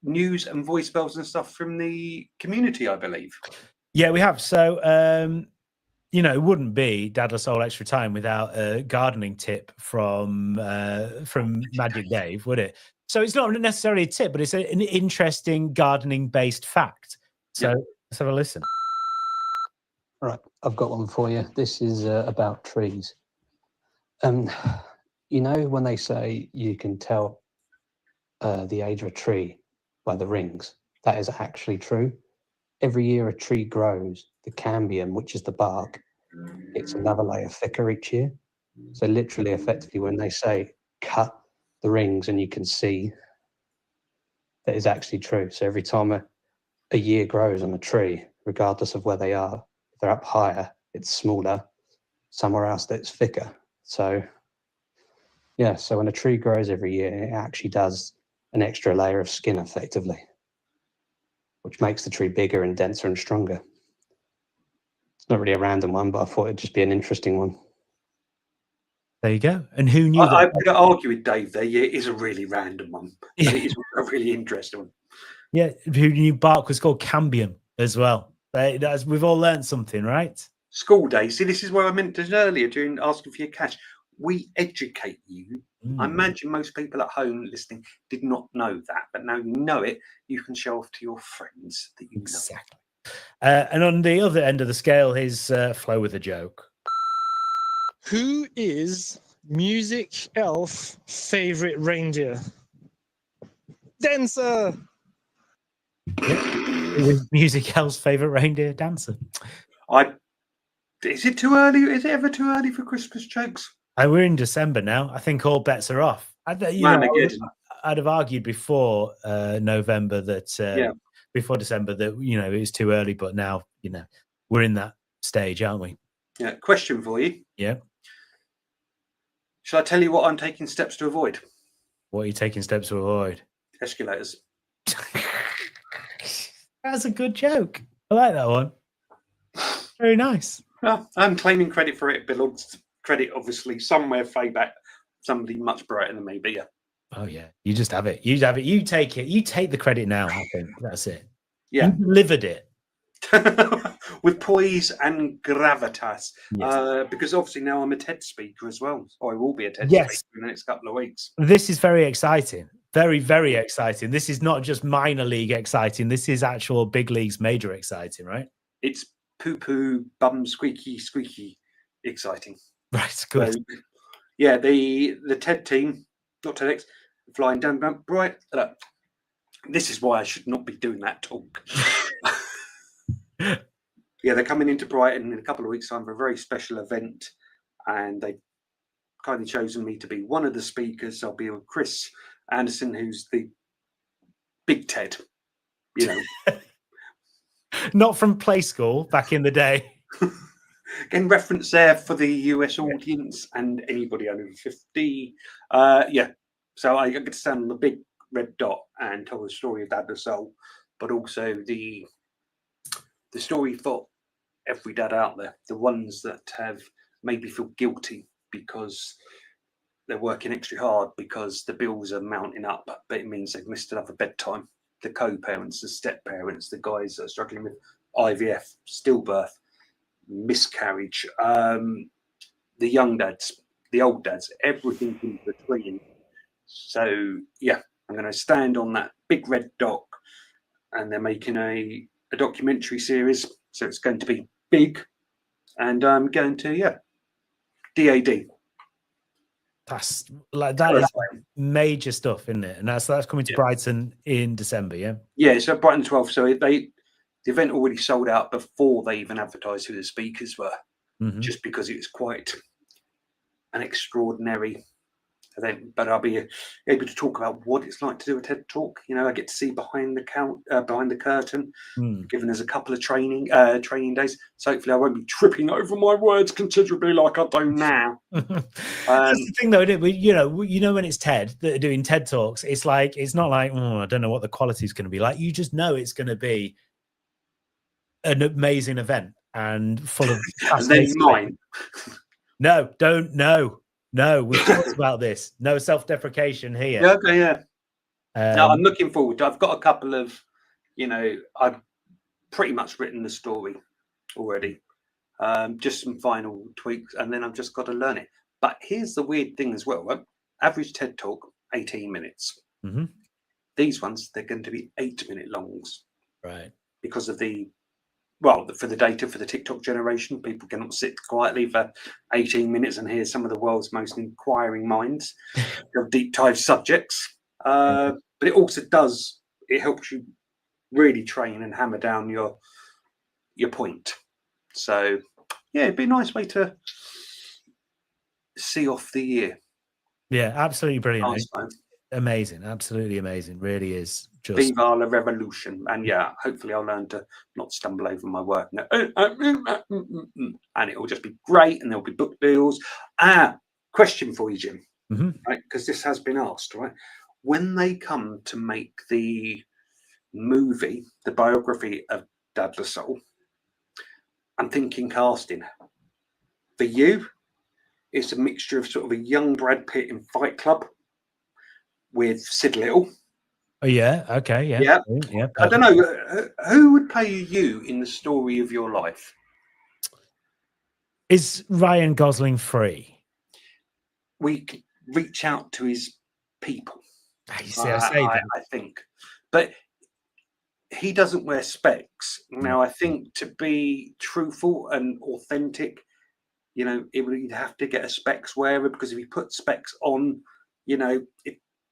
news and voicemails and stuff from the community, I believe. Yeah, we have. So, you know, it wouldn't be Dadless Soul Extra Time without a gardening tip from Magic Dave, would it? So it's not necessarily a tip, but it's an interesting gardening-based fact. So let's have a listen. Right, I've got one for you. This is about trees. You know, when they say you can tell the age of a tree by the rings, that is actually true. Every year a tree grows, the cambium, which is the bark, it's another layer thicker each year. So literally, effectively, when they say cut the rings and you can see, that is actually true. So every time a year grows on a tree, regardless of where they are, if they're up higher, it's smaller. Somewhere else, that's thicker. So yeah, so when a tree grows every year, it actually does an extra layer of skin effectively, which makes the tree bigger and denser and stronger. It's not really a random one, but I thought it'd just be an interesting one. There you go. And who knew that? I'm going to argue with Dave there. Yeah, it is a really random one. Yeah. It is a really interesting one. Yeah, who knew bark was called cambium as well? We've all learned something, right? School day. See, this is where I meant to earlier during asking for your cash. We educate you. I imagine most people at home listening did not know that, but now you know it. You can show off to your friends that you know. Exactly. And on the other end of the scale, his flow with a joke. Who is Music Elf favorite reindeer? Dancer. Who is Music Elf's favorite reindeer? Dancer. Is it too early? Is it ever too early for Christmas jokes? We're in December now. I think all bets are off. I'd have argued before November that before December that, you know, it was too early, but now, you know, we're in that stage, aren't we? Yeah. Question for you. Yeah. Shall I tell you what I'm taking steps to avoid? What are you taking steps to avoid? Escalators. That's a good joke. I like that one. Very nice. Well, I'm claiming credit for it. Belongs credit, obviously, somewhere way back. Somebody much brighter than me, but yeah. Oh yeah, you just have it. You have it. You take it. You take the credit now. I think that's it. Yeah, you delivered it with poise and gravitas. Yes. Because obviously now I'm a TED speaker as well. Or I will be a TED speaker in the next couple of weeks. This is very exciting. Very, very exciting. This is not just minor league exciting. This is actual big leagues, major exciting, right? It's poo-poo, bum, squeaky, squeaky exciting. Right, good. So, yeah, the TED team, not TEDx, flying down bright. This is why I should not be doing that talk. Yeah, they're coming into Brighton in a couple of weeks' time for a very special event, and they've kindly chosen me to be one of the speakers. I'll be with Chris Anderson, who's the Big Ted, you know. Not from Play School back in the day. Again, reference there for the US audience and anybody under 50. Yeah, so I get to stand on the big red dot and tell the story of Dad the Soul, but also the story for every dad out there, the ones that have made me feel guilty because they're working extra hard because the bills are mounting up, but it means they've missed another bedtime. The co-parents, the step-parents, the guys that are struggling with IVF, stillbirth, miscarriage, the young dads, the old dads, everything in between. So yeah, I'm going to stand on that big red dot, and they're making a documentary series, so it's going to be big, and I'm going to DAD. That's like that is major stuff, isn't it? And that's coming to Brighton in December, yeah. Yeah, so Brighton 12th. So the event already sold out before they even advertised who the speakers were, just because it was quite an extraordinary event. But I'll be able to talk about what it's like to do a TED Talk. You know, I get to see behind the curtain, given us a couple of training days. So hopefully I won't be tripping over my words considerably like I do now. That's the thing, though, isn't it? You know, when it's TED that are doing TED Talks, it's not like I don't know what the quality is going to be like. You just know it's going to be an amazing event and full of. And then mine. No, don't. No, we've talked about this. No self-deprecation here. Yeah, okay, yeah. No, I'm looking forward to. I've got a couple of, I've pretty much written the story already. Just some final tweaks, and then I've just got to learn it. But here's the weird thing as well. Right? Average TED Talk, 18 minutes. These ones, they're going to be 8-minute longs. Right. Because of for the data for the TikTok generation, people cannot sit quietly for 18 minutes and hear some of the world's most inquiring minds of deep dive subjects. But it also it helps you really train and hammer down your point. So yeah, it'd be a nice way to see off the year. Yeah, absolutely brilliant. Nice, man. Amazing, absolutely amazing. Really is just Viva la revolution. And yeah, hopefully I'll learn to not stumble over my work. And it will just be great, and there'll be book deals. Question for you, Jim. Right, because this has been asked, right? When they come to make the movie, the biography of Dad the Soul, I'm thinking casting. For you, it's a mixture of sort of a young Brad Pitt in Fight Club with Sid Little. Oh yeah, okay, yeah. I don't know who would play you in the story of your life. Is Ryan Gosling free? We reach out to his people. I think, but he doesn't wear specs. Now, I think to be truthful and authentic, it would have to get a specs wearer, because if he put specs on,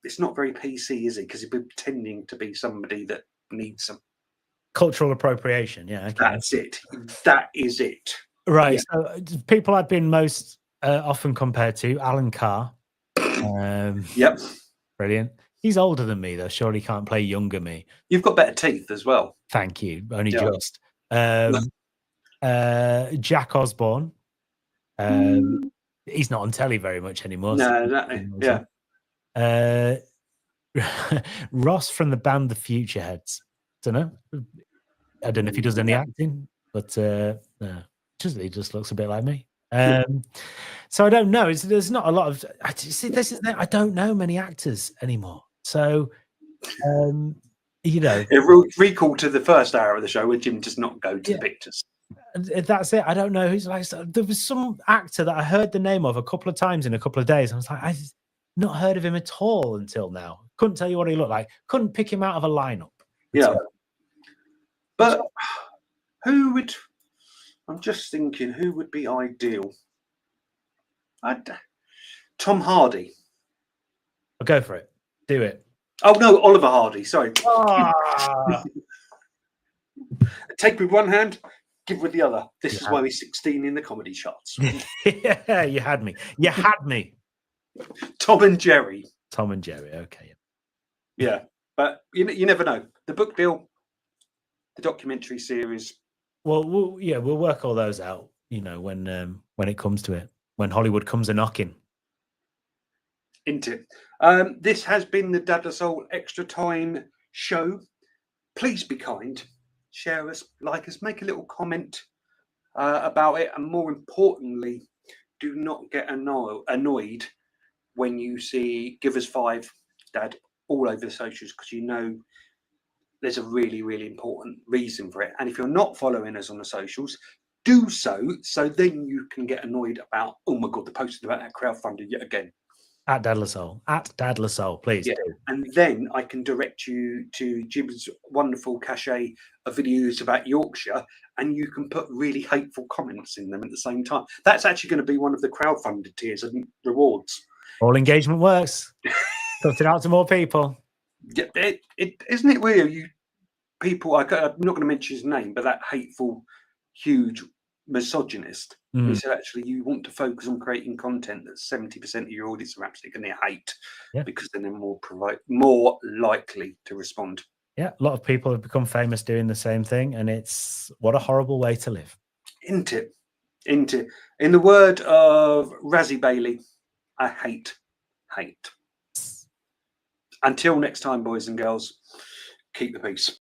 it's not very PC, is it? Because he'd be pretending to be somebody that needs some cultural appropriation. Yeah, okay. That's it. That is it. Right. Yeah. So people I've been most often compared to, Alan Carr. Yep. Brilliant. He's older than me, though. Surely can't play younger me. You've got better teeth as well. Thank you. Only just. Jack Osborne. He's not on telly very much anymore. No, exactly. Yeah. Ross from the band The Futureheads. I don't know if he does any acting, but no, he just looks a bit like me. So I don't know. There's not a lot of. I don't know many actors anymore. So, recall to the first hour of the show where Jim does not go to the pictures. That's it. I don't know who's like. There was some actor that I heard the name of a couple of times in a couple of days. I was like, I've not heard of him at all until now. Couldn't tell you what he looked like. Couldn't pick him out of a lineup. Yeah. But who would? I'm just thinking, who would be ideal? Tom Hardy. I'll go for it. Do it. Oh no, Oliver Hardy. Sorry. Take with one hand, give with the other. This is Yeah. why we're 16 in the comedy charts. Yeah, you had me. You had me. Tom and Jerry. Tom and Jerry. Okay. Yeah, but you never know. The book deal, the documentary series. Well, we'll work all those out. You know, when it comes to it, when Hollywood comes a knocking. Into it. This has been the Dad Soul Extra Time show. Please be kind, share us, like us, make a little comment about it, and more importantly, do not get annoyed when you see Give Us 5 Dad all over the socials, because you know there's a really, really important reason for it. And if you're not following us on the socials, do so then you can get annoyed about, oh my God, the posting about that crowdfunding yet again. At Dad Lasol. At Dad Lasol, please. Yeah. Do. And then I can direct you to Jim's wonderful cachet of videos about Yorkshire, and you can put really hateful comments in them at the same time. That's actually going to be one of the crowdfunded tiers and rewards. All engagement works. Put it out to more people. Yeah, isn't it weird? You people, I'm not going to mention his name, but that hateful, huge misogynist. He said, actually, you want to focus on creating content that 70% of your audience are absolutely going to hate, because then they're more likely to respond. Yeah, a lot of people have become famous doing the same thing, and it's what a horrible way to live. Into. In the word of Razzie Bailey, I hate. Until next time, boys and girls, keep the peace.